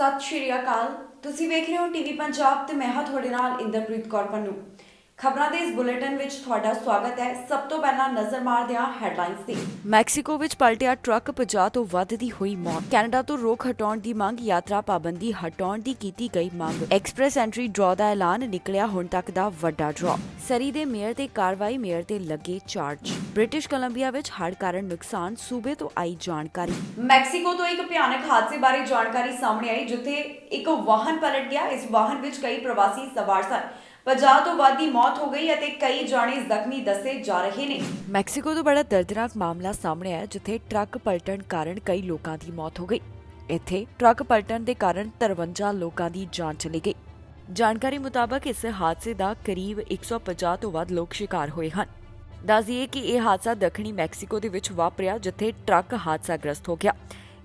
ਸਤਿ ਸ਼੍ਰੀ ਅਕਾਲ। ਤੁਸੀਂ ਵੇਖ ਰਹੇ ਹੋ ਟੀਵੀ ਪੰਜਾਬ ਤੇ ਮੈਂ ਹਾਂ ਤੁਹਾਡੇ ਨਾਲ ਇੰਦਰਪ੍ਰੀਤ ਕੌਰ ਪੰਨੂ। ਖਬਰਾਂ ਦੇ ਇਸ ਬੁਲੇਟਿਨ ਵਿੱਚ ਤੁਹਾਡਾ ਸਵਾਗਤ ਹੈ। ਸਭ ਤੋਂ ਪਹਿਲਾਂ ਨਜ਼ਰ ਮਾਰਦੇ ਹਾਂ ਹੈਡਲਾਈਨਸ ਤੇ। ਮੈਕਸੀਕੋ ਵਿੱਚ ਪਲਟਿਆ ਟਰੱਕ, 50 ਤੋਂ ਵੱਧ ਦੀ ਹੋਈ ਮੌਤ। ਕੈਨੇਡਾ ਤੋਂ ਰੋਕ ਹਟਾਉਣ ਦੀ ਮੰਗ, ਯਾਤਰਾ ਪਾਬੰਦੀ ਹਟਾਉਣ ਦੀ ਕੀਤੀ ਗਈ ਮੰਗ। ਐਕਸਪ੍ਰੈਸ ਐਂਟਰੀ ਡਰਾਅ ਦਾ ਐਲਾਨ, ਨਿਕਲਿਆ ਹੁਣ ਤੱਕ ਦਾ ਵੱਡਾ ਡਰਾਅ। ਸਰੀ ਦੇ ਮੇਅਰ ਤੇ ਕਾਰਵਾਈ, ਮੇਅਰ ਤੇ ਲੱਗੇ ਚਾਰਜ। ਬ੍ਰਿਟਿਸ਼ ਕੋਲੰਬੀਆ ਵਿੱਚ ਹੜ੍ਹ ਕਾਰਨ ਨੁਕਸਾਨ, ਸੂਬੇ ਤੋਂ ਆਈ ਜਾਣਕਾਰੀ। ਮੈਕਸੀਕੋ ਤੋਂ ਇੱਕ ਭਿਆਨਕ ਹਾਦਸੇ ਬਾਰੇ ਜਾਣਕਾਰੀ ਸਾਹਮਣੇ ਆਈ, ਜਿੱਥੇ ਇੱਕ ਵਾਹਨ ਪਲਟ ਗਿਆ। ਇਸ ਵਾਹਨ ਵਿੱਚ ਕਈ ਪ੍ਰਵਾਸੀ ਸਵਾਰ ਸਨ। 50 ਤੋਂ ਵੱਧ ਦੀ ਮੌਤ ਹੋ ਗਈ ਅਤੇ ਕਈ ਜਾਣੇ ਜ਼ਖਮੀ ਦੱਸੇ ਜਾ ਰਹੇ ਨੇ। ਮੈਕਸੀਕੋ ਤੋਂ ਬੜਾ ਦਰਦਨਾਕ ਮਾਮਲਾ ਸਾਹਮਣੇ ਆਇਆ, ਜਿੱਥੇ ਟਰੱਕ ਪਲਟਣ ਕਾਰਨ ਕਈ ਲੋਕਾਂ ਦੀ ਮੌਤ ਹੋ ਗਈ। ਇੱਥੇ ਟਰੱਕ ਪਲਟਣ ਦੇ ਕਾਰਨ 53 ਲੋਕਾਂ ਦੀ ਜਾਨ ਚਲੀ ਗਈ। ਜਾਣਕਾਰੀ ਮੁਤਾਬਕ ਇਸ ਹਾਦਸੇ ਦਾ ਕਰੀਬ 150 ਤੋਂ ਵੱਧ ਲੋਕ ਸ਼ਿਕਾਰ ਹੋਏ ਹਨ। ਦੱਸ ਦਈਏ ਕਿ ਇਹ ਹਾਦਸਾ ਦੱਖਣੀ ਮੈਕਸੀਕੋ ਦੇ ਵਿੱਚ ਵਾਪਰਿਆ, ਜਿੱਥੇ ਟਰੱਕ ਹਾਦਸਾਗ੍ਰਸਤ ਹੋ ਗਿਆ।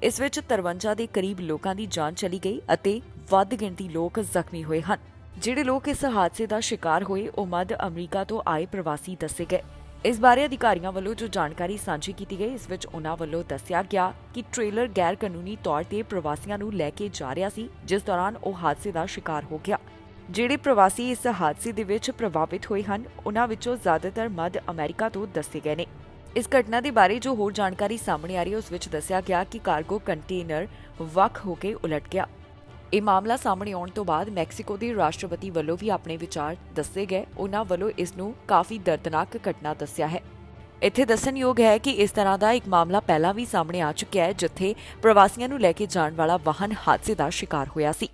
ਇਸ ਵਿੱਚ 53 ਦੇ ਕਰੀਬ ਲੋਕਾਂ ਦੀ ਜਾਨ ਚਲੀ ਗਈ ਅਤੇ ਵੱਧ ਗਿਣਤੀ ਲੋਕ ਜ਼ਖਮੀ ਹੋਏ ਹਨ। ਜਿਹੜੇ ਲੋਕ ਇਸ ਹਾਦਸੇ ਦਾ ਸ਼ਿਕਾਰ ਹੋਏ ਉਹ ਮੱਧ ਅਮਰੀਕਾ ਤੋਂ ਆਏ ਪ੍ਰਵਾਸੀ ਦੱਸੇ ਗਏ। ਇਸ ਬਾਰੇ ਅਧਿਕਾਰੀਆਂ ਵੱਲੋਂ ਜੋ ਜਾਣਕਾਰੀ ਸਾਂਝੀ ਕੀਤੀ ਗਈ, ਇਸ ਵਿੱਚ ਉਨ੍ਹਾਂ ਵੱਲੋਂ ਦੱਸਿਆ ਗਿਆ ਕਿ ਟ੍ਰੇਲਰ ਗੈਰ ਕਾਨੂੰਨੀ ਤੌਰ ਤੇ ਪ੍ਰਵਾਸੀਆਂ ਨੂੰ ਲੈ ਕੇ ਜਾ ਰਿਹਾ ਸੀ, ਜਿਸ ਦੌਰਾਨ ਉਹ ਹਾਦਸੇ ਦਾ ਸ਼ਿਕਾਰ ਹੋ ਗਿਆ। ਜਿਹੜੇ ਪ੍ਰਵਾਸੀ ਇਸ ਹਾਦਸੇ ਦੇ ਵਿੱਚ ਪ੍ਰਭਾਵਿਤ ਹੋਏ ਹਨ, ਉਨ੍ਹਾਂ ਵਿੱਚੋਂ ਜ਼ਿਆਦਾਤਰ ਮੱਧ ਅਮਰੀਕਾ ਤੋਂ ਦੱਸੇ ਗਏ ਨੇ। ਇਸ ਘਟਨਾ ਦੇ ਬਾਰੇ ਜੋ ਹੋਰ ਜਾਣਕਾਰੀ ਸਾਹਮਣੇ ਆ ਰਹੀ ਹੈ, ਉਸ ਵਿੱਚ ਦੱਸਿਆ ਗਿਆ ਕਿ ਕਾਰਗੋ ਕੰਟੇਨਰ ਵੱਖ ਹੋ ਕੇ ਉਲਟ ਗਿਆ। ਇਹ ਮਾਮਲਾ ਸਾਹਮਣੇ ਆਉਣ ਤੋਂ ਬਾਅਦ ਮੈਕਸੀਕੋ ਦੇ ਰਾਸ਼ਟਰਪਤੀ ਵੱਲੋਂ ਵੀ ਆਪਣੇ ਵਿਚਾਰ ਦੱਸੇ ਗਏ। ਉਨ੍ਹਾਂ ਵੱਲੋਂ ਇਸ ਨੂੰ ਕਾਫੀ ਦਰਦਨਾਕ ਘਟਨਾ ਦੱਸਿਆ ਹੈ। ਇੱਥੇ ਦੱਸਣਯੋਗ ਹੈ ਕਿ ਇਸ ਤਰ੍ਹਾਂ ਦਾ ਇੱਕ ਮਾਮਲਾ ਪਹਿਲਾਂ ਵੀ ਸਾਹਮਣੇ ਆ ਚੁੱਕਿਆ ਹੈ, ਜਿੱਥੇ ਪ੍ਰਵਾਸੀਆਂ ਨੂੰ ਲੈ ਕੇ ਜਾਣ ਵਾਲਾ ਵਾਹਨ ਹਾਦਸੇ ਦਾ ਸ਼ਿਕਾਰ ਹੋਇਆ ਸੀ।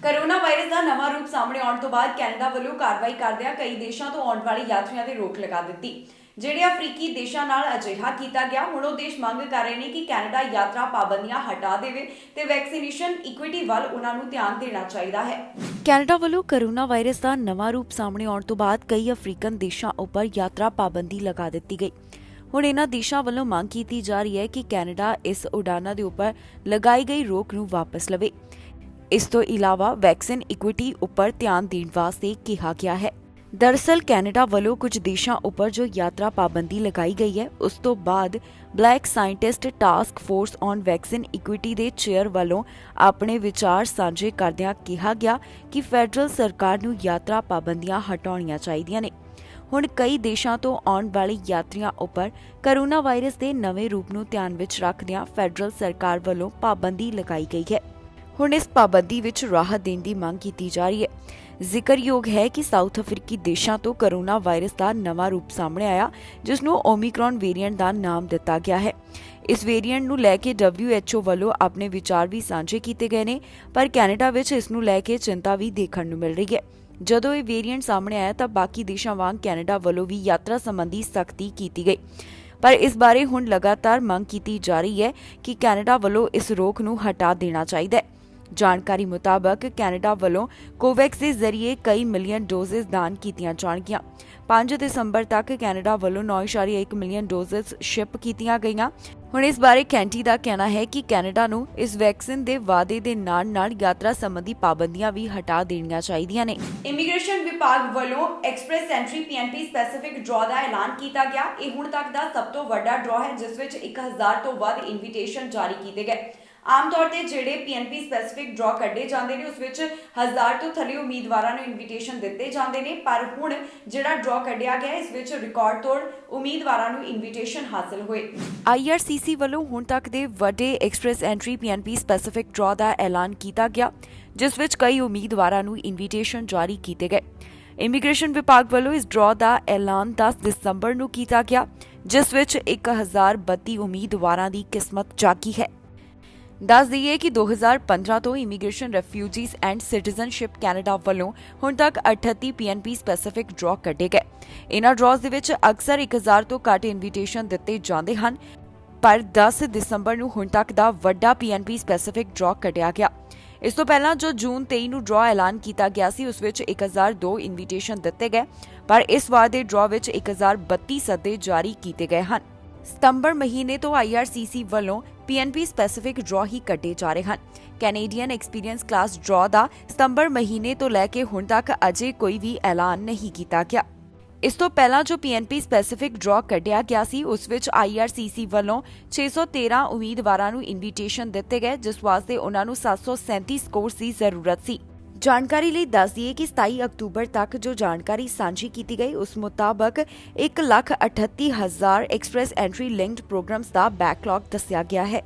ਕੋਰੋਨਾ ਵਾਇਰਸ ਦਾ ਨਵਾਂ ਰੂਪ ਸਾਹਮਣੇ ਆਉਣ ਤੋਂ ਬਾਅਦ ਕੈਨੇਡਾ ਵੱਲੋਂ ਕਾਰਵਾਈ ਕਰਦਿਆਂ ਕਈ ਦੇਸ਼ਾਂ ਤੋਂ ਆਉਣ ਵਾਲੇ ਯਾਤਰੀਆਂ ਤੇ ਰੋਕ ਲਗਾ ਦਿੱਤੀ। ਜਿਹੜੇ ਅਫਰੀਕੀ ਦੇਸ਼ਾਂ ਨਾਲ ਅਜਿਹਾ ਕੀਤਾ ਗਿਆ, ਹੁਣ ਉਹ ਦੇਸ਼ ਮੰਗ ਕਰ ਰਹੇ ਨੇ ਕਿ ਕੈਨੇਡਾ ਯਾਤਰਾ ਪਾਬੰਦੀਆਂ ਹਟਾ ਦੇਵੇ ਤੇ ਵੈਕਸੀਨੇਸ਼ਨ ਇਕੁਇਟੀ ਵੱਲ ਉਹਨਾਂ ਨੂੰ ਧਿਆਨ ਦੇਣਾ ਚਾਹੀਦਾ ਹੈ। ਕੈਨੇਡਾ ਵੱਲੋਂ ਕੋਰੋਨਾ ਵਾਇਰਸ ਦਾ ਨਵਾਂ ਰੂਪ ਸਾਹਮਣੇ ਆਉਣ ਤੋਂ ਬਾਅਦ ਕਈ ਅਫਰੀਕਨ ਦੇਸ਼ਾਂ ਉੱਪਰ ਯਾਤਰਾ ਪਾਬੰਦੀ ਲਗਾ ਦਿੱਤੀ ਗਈ। ਹੁਣ ਇਹਨਾਂ ਦੇਸ਼ਾਂ ਵੱਲੋਂ ਮੰਗ ਕੀਤੀ ਜਾ ਰਹੀ ਹੈ ਕਿ ਕੈਨੇਡਾ ਇਸ ਉਡਾਨਾਂ ਦੇ ਉੱਪਰ ਲਗਾਈ ਗਈ ਰੋਕ ਨੂੰ ਵਾਪਸ ਲਵੇ। ਇਸ ਤੋਂ ਇਲਾਵਾ ਵੈਕਸੀਨ ਇਕੁਇਟੀ ਉੱਪਰ ਧਿਆਨ ਦੇਣ ਵਾਸਤੇ ਕਿਹਾ ਗਿਆ ਹੈ। ਦਰਅਸਲ ਕੈਨੇਡਾ ਵੱਲੋਂ ਕੁਝ ਦੇਸ਼ਾਂ ਉੱਪਰ ਜੋ ਯਾਤਰਾ ਪਾਬੰਦੀ ਲਗਾਈ ਗਈ ਹੈ, ਉਸ ਤੋਂ ਬਾਅਦ black scientist task force on vaccine equity ਦੇ ਚੇਅਰ ਵੱਲੋਂ ਆਪਣੇ ਵਿਚਾਰ ਸਾਂਝੇ ਕਰਦਿਆਂ ਕਿਹਾ ਗਿਆ ਕਿ ਫੈਡਰਲ ਸਰਕਾਰ ਨੂੰ ਯਾਤਰਾ ਪਾਬੰਦੀਆਂ ਹਟਾਉਣੀਆਂ ਚਾਹੀਦੀਆਂ ਨੇ। ਹੁਣ ਕਈ ਦੇਸ਼ਾਂ ਤੋਂ ਆਉਣ ਵਾਲੇ ਯਾਤਰੀਆਂ ਉੱਪਰ ਕੋਰੋਨਾ ਵਾਇਰਸ ਦੇ ਨਵੇਂ ਰੂਪ ਨੂੰ ਧਿਆਨ ਵਿੱਚ ਰੱਖਦਿਆਂ ਫੈਡਰਲ ਸਰਕਾਰ ਵੱਲੋਂ ਪਾਬੰਦੀ ਲਗਾਈ ਗਈ ਹੈ। ਹੁਣ ਇਸ ਪਾਬੰਦੀ ਵਿੱਚ ਰਾਹਤ ਦੇਣ ਦੀ ਮੰਗ ਕੀਤੀ ਜਾ ਰਹੀ ਹੈ। ਜ਼ਿਕਰਯੋਗ ਹੈ ਕਿ ਸਾਊਥ ਅਫਰੀਕੀ ਦੇਸ਼ਾਂ ਤੋਂ ਕੋਰੋਨਾ ਵਾਇਰਸ ਦਾ ਨਵਾਂ ਰੂਪ ਸਾਹਮਣੇ ਆਇਆ, ਜਿਸ ਨੂੰ ਓਮਿਕਰੌਨ ਵੇਰੀਐਂਟ ਦਾ ਨਾਮ ਦਿੱਤਾ ਗਿਆ ਹੈ। ਇਸ ਵੇਰੀਐਂਟ ਨੂੰ ਲੈ ਕੇ WHO ਵੱਲੋਂ ਆਪਣੇ ਵਿਚਾਰ ਵੀ ਸਾਂਝੇ ਕੀਤੇ ਗਏ ਨੇ, ਪਰ ਕੈਨੇਡਾ ਵਿੱਚ ਇਸ ਨੂੰ ਲੈ ਕੇ ਚਿੰਤਾ ਵੀ ਦੇਖਣ ਨੂੰ ਮਿਲ ਰਹੀ ਹੈ। ਜਦੋਂ ਇਹ ਵੇਰੀਐਂਟ ਸਾਹਮਣੇ ਆਇਆ ਤਾਂ ਬਾਕੀ ਦੇਸ਼ਾਂ ਵਾਂਗ ਕੈਨੇਡਾ ਵੱਲੋਂ ਵੀ ਯਾਤਰਾ ਸੰਬੰਧੀ ਸਖਤੀ ਕੀਤੀ ਗਈ, ਪਰ ਇਸ ਬਾਰੇ ਹੁਣ ਲਗਾਤਾਰ ਮੰਗ ਕੀਤੀ ਜਾ ਰਹੀ ਹੈ ਕਿ ਕੈਨੇਡਾ ਵੱਲੋਂ ਇਸ ਰੋਕ ਨੂੰ ਹਟਾ ਦੇਣਾ ਚਾਹੀਦਾ ਹੈ। ਜਾਣਕਾਰੀ ਮੁਤਾਬਕ ਕੈਨੇਡਾ ਵੱਲੋਂ ਕੋਵੈਕਸ ਦੇ ਜ਼ਰੀਏ ਕਈ ਮਿਲੀਅਨ ਡੋਜ਼ਜ਼ ਦਾਨ ਕੀਤੀਆਂ ਜਾਣਗੀਆਂ। 5 ਦਸੰਬਰ ਤੱਕ ਕੈਨੇਡਾ ਵੱਲੋਂ 9.1 ਮਿਲੀਅਨ ਡੋਜ਼ਜ਼ ਸ਼ਿਪ ਕੀਤੀਆਂ ਗਈਆਂ। ਹੁਣ ਇਸ ਬਾਰੇ ਕੈਂਟੀ ਦਾ ਕਹਿਣਾ ਹੈ ਕਿ ਕੈਨੇਡਾ ਨੂੰ ਇਸ ਵੈਕਸੀਨ ਦੇ ਵਾਅਦੇ ਦੇ ਨਾਲ-ਨਾਲ ਯਾਤਰਾ ਸੰਬੰਧੀ ਪਾਬੰਦੀਆਂ ਵੀ ਹਟਾ ਦੇਣੀਆਂ ਚਾਹੀਦੀਆਂ ਨੇ। ਇਮੀਗ੍ਰੇਸ਼ਨ ਵਿਭਾਗ ਵੱਲੋਂ express entry PNP specific draw ਦਾ ਐਲਾਨ ਕੀਤਾ ਗਿਆ। ਇਹ ਹੁਣ ਤੱਕ ਦਾ ਸਭ ਤੋਂ ਵੱਡਾ ਡਰਾਅ ਹੈ, ਜਿਸ ਵਿੱਚ 1000 ਤੋਂ ਵੱਧ ਇਨਵੀਟੇਸ਼ਨ ਜਾਰੀ ਕੀਤੇ ਗਏ। ਆਮ ਤੌਰ ਤੇ ਜਿਹੜੇ PNP ਸਪੈਸੀਫਿਕ ਡਰਾਅ ਕੱਢੇ ਜਾਂਦੇ ਨੇ, ਉਸ ਵਿੱਚ 1000 ਤੋਂ ਥੱਲੇ ਉਮੀਦਵਾਰਾਂ ਨੂੰ ਇਨਵੀਟੇਸ਼ਨ ਦਿੱਤੇ ਜਾਂਦੇ ਨੇ, ਪਰ ਹੁਣ ਜਿਹੜਾ ਡਰਾਅ ਕੱਢਿਆ ਗਿਆ, ਇਸ ਵਿੱਚ ਰਿਕਾਰਡ ਤੋੜ ਉਮੀਦਵਾਰਾਂ ਨੂੰ ਇਨਵੀਟੇਸ਼ਨ ਹਾਸਲ ਹੋਏ। IRCC ਵੱਲੋਂ ਹੁਣ ਤੱਕ ਦੇ ਵੱਡੇ express entry PNP specific draw ਦਾ ਐਲਾਨ ਕੀਤਾ ਗਿਆ, ਜਿਸ ਵਿੱਚ ਕਈ ਉਮੀਦਵਾਰਾਂ ਨੂੰ ਇਨਵੀਟੇਸ਼ਨ ਜਾਰੀ ਕੀਤੇ ਗਏ। ਇਮੀਗ੍ਰੇਸ਼ਨ ਵਿਭਾਗ ਵੱਲੋਂ ਇਸ ਡਰਾਅ ਦਾ ਐਲਾਨ 10 ਦਸੰਬਰ ਨੂੰ ਕੀਤਾ ਗਿਆ, ਜਿਸ ਵਿੱਚ 1032 ਉਮੀਦਵਾਰਾਂ ਦੀ ਕਿਸਮਤ ਜਾਗੀ ਹੈ। ਦੱਸ ਦਈਏ ਕਿ 2015 ਤੋਂ immigration, refugees and citizenship Canada ਵੱਲੋਂ ਹੁਣ ਤੱਕ 38 PNP ਸਪੈਸੀਫਿਕ ਡਰਾਅ ਕੱਢੇ ਗਏ। ਇਨ੍ਹਾਂ ਡਰਾਅਜ਼ ਦੇ ਵਿੱਚ ਅਕਸਰ 1000 ਤੋਂ ਘੱਟ ਇਨਵੀਟੇਸ਼ਨ ਦਿੱਤੇ ਜਾਂਦੇ ਹਨ, ਪਰ 10 ਦਸੰਬਰ ਨੂੰ ਹੁਣ ਤੱਕ ਦਾ ਵੱਡਾ PNP ਸਪੈਸੀਫਿਕ ਡਰਾਅ ਕੱਢਿਆ ਗਿਆ। ਇਸ ਤੋਂ ਪਹਿਲਾਂ ਜੋ ਜੂਨ 23 ਨੂੰ ਡਰਾਅ ਐਲਾਨ ਕੀਤਾ ਗਿਆ ਸੀ, ਉਸ ਵਿੱਚ 1002 ਇਨਵੀਟੇਸ਼ਨ ਦਿੱਤੇ ਗਏ, ਪਰ ਇਸ ਵਾਰ ਦੇ ਡਰਾਅ ਵਿੱਚ 1032 ਸੱਦੇ ਜਾਰੀ ਕੀਤੇ ਗਏ ਹਨ। ਸਤੰਬਰ ਮਹੀਨੇ ਤੋਂ IRCC ਵੱਲੋਂ PNP ਸਪੈਸੀਫਿਕ ਡਰਾਅ ਹੀ ਕੱਢੇ ਜਾ ਰਹੇ ਹਨ। ਕੈਨੇਡੀਅਨ ਐਕਸਪੀਰੀਅੰਸ ਕਲਾਸ ਡਰਾਅ ਦਾ ਸਤੰਬਰ ਮਹੀਨੇ ਤੋਂ ਲੈ ਕੇ ਹੁਣ ਤੱਕ ਅਜੇ ਕੋਈ ਵੀ ਐਲਾਨ ਨਹੀਂ ਕੀਤਾ ਗਿਆ। ਇਸ ਤੋਂ ਪਹਿਲਾਂ ਜੋ ਪੀਐਨਪੀ ਸਪੈਸੀਫਿਕ ਡਰਾ ਕੱਢਿਆ ਗਿਆ ਸੀ ਉਸ ਵਿੱਚ ਆਈਆਰਸੀਸੀ ਵੱਲੋਂ 613 ਉਮੀਦਵਾਰਾਂ ਨੂੰ ਇਨਵੀਟੇਸ਼ਨ ਦਿੱਤੇ ਗਏ, ਜਿਸ ਵਾਸਤੇ ਉਹਨਾਂ ਨੂੰ 737 ਸਕੋਰਸ ਦੀ ਜ਼ਰੂਰਤ ਸੀ। ਜਾਣਕਾਰੀ ਲਈ ਦੱਸ ਦਈਏ ਕਿ 27 ਅਕਤੂਬਰ ਤੱਕ ਜੋ ਜਾਣਕਾਰੀ ਸਾਂਝੀ ਕੀਤੀ ਗਈ ਉਸ ਮੁਤਾਬਕ 1,38,000 ਐਕਸਪ੍ਰੈਸ ਐਂਟਰੀ ਲਿੰਕਡ ਪ੍ਰੋਗਰਾਮਸ ਦਾ ਬੈਕਲੌਗ ਦੱਸਿਆ ਗਿਆ ਹੈ।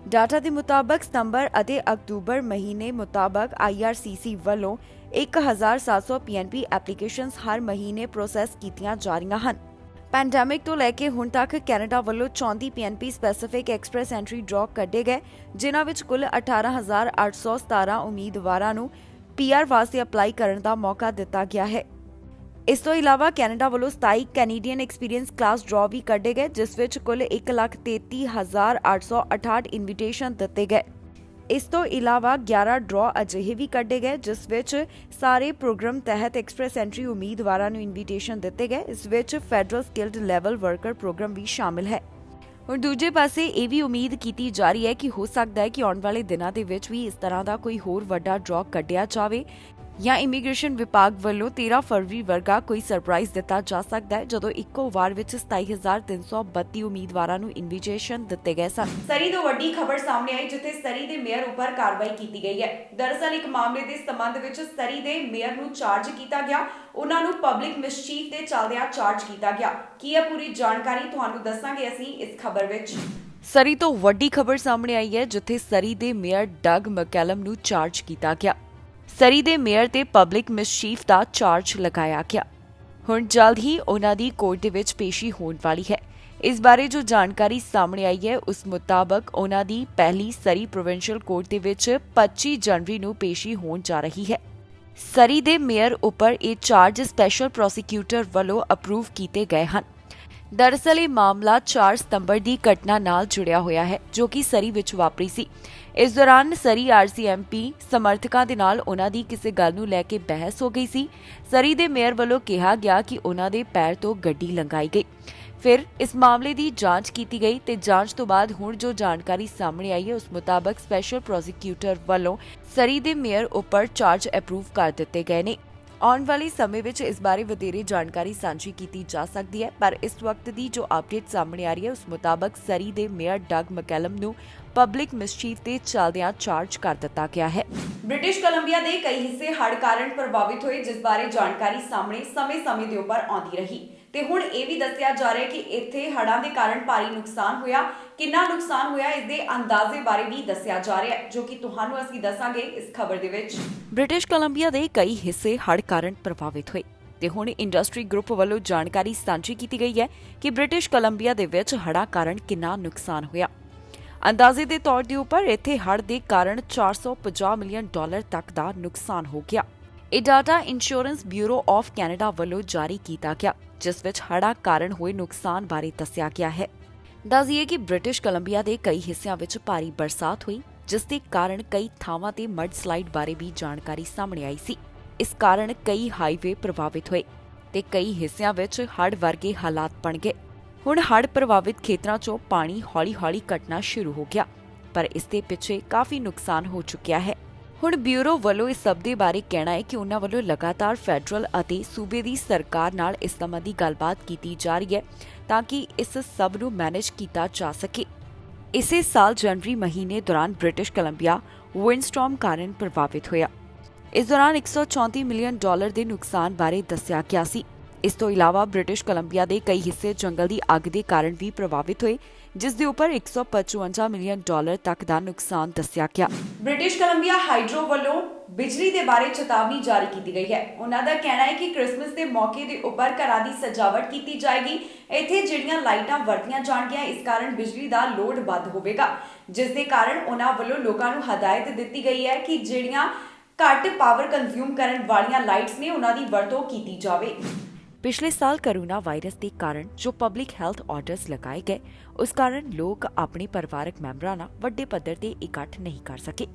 ਡਾਟਾ ਦੇ ਮੁਤਾਬਕ ਸਤੰਬਰ ਅਤੇ ਅਕਤੂਬਰ ਮਹੀਨੇ ਮੁਤਾਬਕ ਆਈਆਰਸੀਸੀ ਵੱਲੋਂ 1,700 ਪੀਐਨਪੀ ਐਪਲੀਕੇਸ਼ਨਸ ਹਰ ਮਹੀਨੇ ਪ੍ਰੋਸੈਸ ਕੀਤੀਆਂ ਜਾ ਰਹੀਆਂ ਹਨ। ਪੈਂਡੈਮਿਕ ਤੋਂ ਲੈ ਕੇ ਹੁਣ ਤੱਕ ਕੈਨੇਡਾ ਵੱਲੋਂ 34 ਪੀਐਨਪੀ ਸਪੈਸੀਫਿਕ ਐਕਸਪ੍ਰੈਸ ਐਂਟਰੀ ਡਰਾ ਕੱਢੇ ਗਏ, ਜਿਨ੍ਹਾਂ ਵਿੱਚ ਕੁੱਲ 18,817 ਉਮੀਦਵਾਰਾਂ ਨੂੰ ਪੀਆਰ ਵਾਸਤੇ ਅਪਲਾਈ ਕਰਨ ਦਾ ਮੌਕਾ ਦਿੱਤਾ ਗਿਆ ਹੈ। ਇਸ ਤੋਂ ਇਲਾਵਾ ਕੈਨੇਡਾ ਵੱਲੋਂ 27 ਕੈਨੇਡੀਅਨ ਐਕਸਪੀਰੀਅੰਸ ਕਲਾਸ ਡਰਾ ਵੀ ਕੱਢੇ ਗਏ, ਜਿਸ ਵਿੱਚ ਕੁੱਲ 1,33,868 ਇਨਵੀਟੇਸ਼ਨ ਦਿੱਤੇ ਗਏ। ਇਸ ਤੋਂ ਇਲਾਵਾ 11 ਡਰਾ ਅਜਿਹੇ ਵੀ ਕੱਢੇ ਗਏ ਜਿਸ ਵਿੱਚ ਸਾਰੇ ਪ੍ਰੋਗਰਾਮ ਤਹਿਤ ਐਕਸਪ੍ਰੈਸ ਐਂਟਰੀ ਉਮੀਦਵਾਰਾਂ ਨੂੰ ਇਨਵੀਟੇਸ਼ਨ ਦਿੱਤੇ ਗਏ। ਇਸ ਵਿੱਚ federal skilled level worker programme ਵੀ ਸ਼ਾਮਿਲ ਹੈ। ਹੁਣ ਦੂਜੇ ਪਾਸੇ ਇਹ ਵੀ ਉਮੀਦ ਕੀਤੀ ਜਾ ਰਹੀ ਹੈ ਕਿ ਹੋ ਸਕਦਾ ਹੈ ਕਿ ਆਉਣ ਵਾਲੇ ਦਿਨਾਂ ਦੇ ਵਿੱਚ ਵੀ ਇਸ ਤਰ੍ਹਾਂ ਦਾ ਕੋਈ ਹੋਰ ਵੱਡਾ ਡਰਾ ਕੱਢਿਆ ਜਾਵੇ ਜਾਂ ਇਮੀਗ੍ਰੇਸ਼ਨ ਵਿਭਾਗ ਵੱਲੋਂ 13 ਫਰਵਰੀ ਵਰਗਾ ਕੋਈ ਸਰਪ੍ਰਾਈਜ਼ ਦਿੱਤਾ ਜਾ ਸਕਦਾ ਹੈ, ਜਦੋਂ ਇੱਕੋ ਵਾਰ ਵਿੱਚ 27,332 ਉਮੀਦਵਾਰਾਂ ਨੂੰ ਇਨਵੀਟੇਸ਼ਨ ਦਿੱਤੇ ਗਏ ਸਨ। ਸਰੀ ਤੋਂ ਵੱਡੀ ਖਬਰ ਸਾਹਮਣੇ ਆਈ, ਜਿੱਥੇ ਸਰੀ ਦੇ ਮੇਅਰ ਉੱਪਰ ਕਾਰਵਾਈ ਕੀਤੀ ਗਈ ਹੈ। ਦਰਅਸਲ ਇੱਕ ਮਾਮਲੇ ਦੇ ਸੰਬੰਧ ਵਿੱਚ ਸਰੀ ਦੇ ਮੇਅਰ ਨੂੰ ਚਾਰਜ ਕੀਤਾ ਗਿਆ। ਉਹਨਾਂ ਨੂੰ ਪਬਲਿਕ ਮਿਸਚੀਫ ਦੇ ਚੱਲਦਿਆਂ ਚਾਰਜ ਕੀਤਾ ਗਿਆ। ਕੀ ਹੈ ਪੂਰੀ ਜਾਣਕਾਰੀ ਤੁਹਾਨੂੰ ਦੱਸਾਂਗੇ ਅਸੀਂ ਇਸ ਖਬਰ ਵਿੱਚ। ਸਰੀ ਤੋਂ ਵੱਡੀ ਖਬਰ ਸਾਹਮਣੇ ਆਈ ਹੈ, ਜਿੱਥੇ ਸਰੀ ਦੇ ਮੇਅਰ ਡਗ ਮੈਕੈਲਮ ਨੂੰ ਚਾਰਜ ਕੀਤਾ ਗਿਆ। ਸਰੀ ਦੇ ਮੇਅਰ ਤੇ ਪਬਲਿਕ ਮਿਸਚੀਫ ਦਾ ਚਾਰਜ ਲਗਾਇਆ ਗਿਆ। ਹੁਣ ਜਲਦ ਹੀ ਉਹਨਾਂ ਦੀ ਕੋਰਟ ਦੇ ਵਿੱਚ ਪੇਸ਼ੀ ਹੋਣ ਵਾਲੀ ਹੈ। ਇਸ ਬਾਰੇ ਜੋ ਜਾਣਕਾਰੀ ਸਾਹਮਣੇ ਆਈ ਹੈ ਉਸ ਮੁਤਾਬਕ ਉਹਨਾਂ ਦੀ ਪਹਿਲੀ ਸਰੀ ਪ੍ਰੋਵਿੰਸ਼ੀਅਲ ਕੋਰਟ ਦੇ ਵਿੱਚ 25 ਜਨਵਰੀ ਨੂੰ ਪੇਸ਼ੀ ਹੋਣ ਜਾ ਰਹੀ ਹੈ। ਸਰੀ ਦੇ ਮੇਅਰ ਉੱਪਰ ਇਹ ਚਾਰਜ ਸਪੈਸ਼ਲ ਪ੍ਰੋਸੀਕਿਊਟਰ ਵੱਲੋਂ ਅਪਰੂਵ ਕੀਤੇ ਗਏ ਹਨ। ਦਰਅਸਲ ਇਹ ਮਾਮਲਾ 4 ਸਤੰਬਰ ਦੀ ਘਟਨਾ ਨਾਲ ਜੁੜਿਆ ਹੋਇਆ ਹੈ, ਜੋ ਕਿ ਸਰੀ ਵਿੱਚ ਵਾਪਰੀ ਸੀ। ਇਸ ਦੌਰਾਨ ਸਰੀ ਆਰਸੀਐਮਪੀ ਸਮਰਥਕਾਂ ਦੇ ਨਾਲ ਉਹਨਾਂ ਦੀ ਕਿਸੇ ਗੱਲ ਨੂੰ ਲੈ ਕੇ ਬਹਿਸ ਹੋ ਗਈ ਸੀ। ਸਰੀ ਦੇ ਮੇਅਰ ਵੱਲੋਂ ਕਿਹਾ ਗਿਆ ਕਿ ਉਹਨਾਂ ਦੇ ਪੈਰ ਤੋਂ ਗੱਡੀ ਲੰਘਾਈ ਗਈ। ਫਿਰ ਇਸ ਮਾਮਲੇ ਦੀ ਜਾਂਚ ਕੀਤੀ ਗਈ ਤੇ ਜਾਂਚ ਤੋਂ ਬਾਅਦ ਹੁਣ ਜੋ ਜਾਣਕਾਰੀ ਸਾਹਮਣੇ ਆਈ ਹੈ ਉਸ ਮੁਤਾਬਕ ਸਪੈਸ਼ਲ ਪ੍ਰੋਸੀਕਿਊਟਰ ਵੱਲੋਂ ਸਰੀ ਦੇ ਮੇਅਰ ਉੱਪਰ ਚਾਰਜ ਅਪਰੂਵ ਕਰ ਦਿੱਤੇ ਗਏ ਨੇ। ਆਉਣ ਵਾਲੇ ਸਮੇਂ ਵਿੱਚ ਇਸ ਬਾਰੇ ਵਧੇਰੇ ਜਾਣਕਾਰੀ ਸਾਂਝੀ ਕੀਤੀ ਜਾ ਸਕਦੀ ਹੈ, ਪਰ ਇਸ ਵਕਤ ਦੀ ਜੋ ਅਪਡੇਟ ਸਾਹਮਣੇ ਆ ਰਹੀ ਹੈ ਉਸ ਮੁਤਾਬਕ ਸਰੀ ਦੇ ਮੇਅਰ ਡਗ ਮੈਕੈਲਮ ਨੂੰ ਪਬਲਿਕ ਮਿਸਚੀਫ ਦੇ ਚੱਲਦਿਆਂ ਚਾਰਜ ਕਰ ਦਿੱਤਾ ਗਿਆ ਹੈ। ਬ੍ਰਿਟਿਸ਼ ਕੋਲੰਬੀਆ ਦੇ ਕਈ ਹਿੱਸੇ ਹੜ੍ਹ ਕਾਰਨ ਪ੍ਰਭਾਵਿਤ ਹੋਏ, ਜਿਸ ਬਾਰੇ ਜਾਣਕਾਰੀ ਸਾਹਮਣੇ ਸਮੇਂ-ਸਮੇਂ ਦੇ ਉੱਪਰ ਆਉਂਦੀ ਰਹੀ ਤੇ ਹੁਣ ਇਹ ਵੀ ਦੱਸਿਆ ਜਾ ਰਿਹਾ ਹੈ ਕਿ ਇੱਥੇ ਹੜ੍ਹਾਂ ਦੇ ਕਾਰਨ ਭਾਰੀ ਨੁਕਸਾਨ ਹੋਇਆ। ਕਿੰਨਾ ਨੁਕਸਾਨ ਹੋਇਆ ਇਸ ਦੇ ਅੰਦਾਜ਼ੇ ਬਾਰੇ ਵੀ ਦੱਸਿਆ ਜਾ ਰਿਹਾ ਹੈ, ਜੋ ਕਿ ਤੁਹਾਨੂੰ ਅਸੀਂ ਦੱਸਾਂਗੇ ਇਸ ਖਬਰ ਦੇ ਵਿੱਚ। ਬ੍ਰਿਟਿਸ਼ ਕੋਲੰਬੀਆ ਦੇ ਕਈ ਹਿੱਸੇ ਹੜ੍ਹ ਕਾਰਨ ਪ੍ਰਭਾਵਿਤ ਹੋਏ ਤੇ ਹੁਣ ਇੰਡਸਟਰੀ ਗਰੁੱਪ ਵੱਲੋਂ ਜਾਣਕਾਰੀ ਸਾਂਝੀ ਕੀਤੀ ਗਈ ਹੈ ਕਿ ਬ੍ਰਿਟਿਸ਼ ਕੋਲੰਬੀਆ ਦੇ ਵਿੱਚ ਹੜ੍ਹਾਂ ਕਾਰਨ ਕਿੰਨਾ ਨੁਕਸਾਨ ਹੋਇਆ। ਅੰਦਾਜ਼ੇ ਦੇ ਤੌਰ ਦੇ ਉੱਪਰ ਇੱਥੇ ਹੜ੍ਹ ਦੇ ਕਾਰਨ $450 ਮਿਲੀਅਨ ਤੱਕ ਦਾ ਨੁਕਸਾਨ ਹੋ ਗਿਆ। ਇਹ data insurance bureau of Canada ਵੱਲੋਂ ਜਾਰੀ ਕੀਤਾ ਗਿਆ, ਜਿਸ ਵਿੱਚ ਹੜ੍ਹਾਂ ਕਾਰਨ ਹੋਏ ਨੁਕਸਾਨ ਬਾਰੇ ਦੱਸਿਆ ਗਿਆ ਹੈ। ਦੱਸ ਦਈਏ ਕਿ ਬ੍ਰਿਟਿਸ਼ ਕੋਲੰਬੀਆ ਦੇ ਕਈ ਹਿੱਸਿਆਂ ਵਿੱਚ ਭਾਰੀ ਬਰਸਾਤ ਹੋਈ, ਜਿਸ ਦੇ ਕਾਰਨ ਕਈ ਥਾਵਾਂ ਤੇ ਮਡ ਸਲਾਈਡ ਬਾਰੇ ਵੀ ਜਾਣਕਾਰੀ ਸਾਹਮਣੇ ਆਈ ਸੀ। ਇਸ ਕਾਰਨ ਕਈ ਹਾਈਵੇ ਪ੍ਰਭਾਵਿਤ ਹੋਏ ਤੇ ਕਈ ਹਿੱਸਿਆਂ ਵਿੱਚ ਹੜ੍ਹ ਵਰਗੇ ਹਾਲਾਤ ਬਣ ਗਏ। ਹੁਣ ਹੜ੍ਹ ਪ੍ਰਭਾਵਿਤ ਖੇਤਰਾਂ 'ਚੋਂ ਪਾਣੀ ਹੌਲੀ-ਹੌਲੀ ਘਟਣਾ ਸ਼ੁਰੂ ਹੋ ਗਿਆ, ਪਰ ਇਸ ਦੇ ਪਿੱਛੇ ਕਾਫੀ ਨੁਕਸਾਨ ਹੋ ਚੁੱਕਿਆ ਹੈ। ਹੁਣ ਬਿਊਰੋ ਵੱਲੋਂ ਇਸ ਸਭ ਦੇ ਬਾਰੇ ਕਹਿਣਾ ਹੈ ਕਿ ਉਹਨਾਂ ਵੱਲੋਂ ਲਗਾਤਾਰ ਫੈਡਰਲ ਅਤੇ ਸੂਬੇ ਦੀ ਸਰਕਾਰ ਨਾਲ ਇਸ ਸੰਬੰਧੀ ਗੱਲਬਾਤ ਕੀਤੀ ਜਾ ਰਹੀ ਹੈ ਤਾਂ ਕਿ ਇਸ ਸਭ ਨੂੰ ਮੈਨੇਜ ਕੀਤਾ ਜਾ ਸਕੇ। ਇਸੇ ਸਾਲ ਜਨਵਰੀ ਮਹੀਨੇ ਦੌਰਾਨ ਬ੍ਰਿਟਿਸ਼ ਕੋਲੰਬੀਆ ਵਿੰਡਸਟਾਰਮ ਕਾਰਨ ਪ੍ਰਭਾਵਿਤ ਹੋਇਆ। ਇਸ ਦੌਰਾਨ $134 ਮਿਲੀਅਨ ਦੇ ਨੁਕਸਾਨ ਬਾਰੇ ਦੱਸਿਆ ਗਿਆ ਸੀ। ਇਸ ਤੋਂ ਇਲਾਵਾ ਬ੍ਰਿਟਿਸ਼ ਕੋਲੰਬੀਆ ਦੇ ਕਈ ਹਿੱਸੇ ਜੰਗਲ ਦੀ ਅੱਗ ਦੇ ਕਾਰਨ ਵੀ ਪ੍ਰਭਾਵਿਤ ਹੋਏ, ਜਿਸ ਦੇ ਉੱਪਰ $155 ਮਿਲੀਅਨ ਤੱਕ ਦਾ ਨੁਕਸਾਨ ਦੱਸਿਆ ਗਿਆ। ਬ੍ਰਿਟਿਸ਼ ਕੋਲੰਬੀਆ ਹਾਈਡਰੋ ਵੱਲੋਂ ਬਿਜਲੀ ਦੇ ਬਾਰੇ ਚੇਤਾਵਨੀ ਜਾਰੀ ਕੀਤੀ ਗਈ ਹੈ। ਉਹਨਾਂ ਦਾ ਕਹਿਣਾ ਹੈ ਕਿ ਕ੍ਰਿਸਮਸ ਦੇ ਮੌਕੇ ਦੇ ਉੱਪਰ ਘਰਾਂ ਦੀ ਸਜਾਵਟ ਕੀਤੀ ਜਾਏਗੀ। ਇੱਥੇ ਜਿਹੜੀਆਂ ਲਾਈਟਾਂ ਵਰਤੀਆਂ ਜਾਣਗੀਆਂ, ਇਸ ਕਾਰਨ ਬਿਜਲੀ ਦਾ ਲੋਡ ਵੱਧ ਹੋਵੇਗਾ, ਜਿਸ ਦੇ ਕਾਰਨ ਉਹਨਾਂ ਵੱਲੋਂ ਲੋਕਾਂ ਨੂੰ ਹਦਾਇਤ ਦਿੱਤੀ ਗਈ ਹੈ ਕਿ ਜਿਹੜੀਆਂ ਘੱਟ ਪਾਵਰ ਕੰਜ਼ਿਊਮ ਕਰਨ ਵਾਲੀਆਂ ਲਾਈਟਸ ਨੇ ਉਹਨਾਂ ਦੀ ਵਰਤੋਂ ਕੀਤੀ ਜਾਵੇ। ਪਿਛਲੇ ਸਾਲ ਕੋਰੋਨਾ ਵਾਇਰਸ ਦੇ ਕਾਰਨ ਜੋ ਪਬਲਿਕ ਹੈਲਥ ਆਰਡਰਸ ਲਗਾਏ ਗਏ, ਉਸ ਕਾਰਨ ਲੋਕ ਆਪਣੇ ਪਰਿਵਾਰਕ ਮੈਂਬਰਾਂ ਨਾਲ ਵੱਡੇ ਪੱਧਰ ਤੇ ਇਕੱਠ ਨਹੀਂ ਕਰ ਸਕੇ।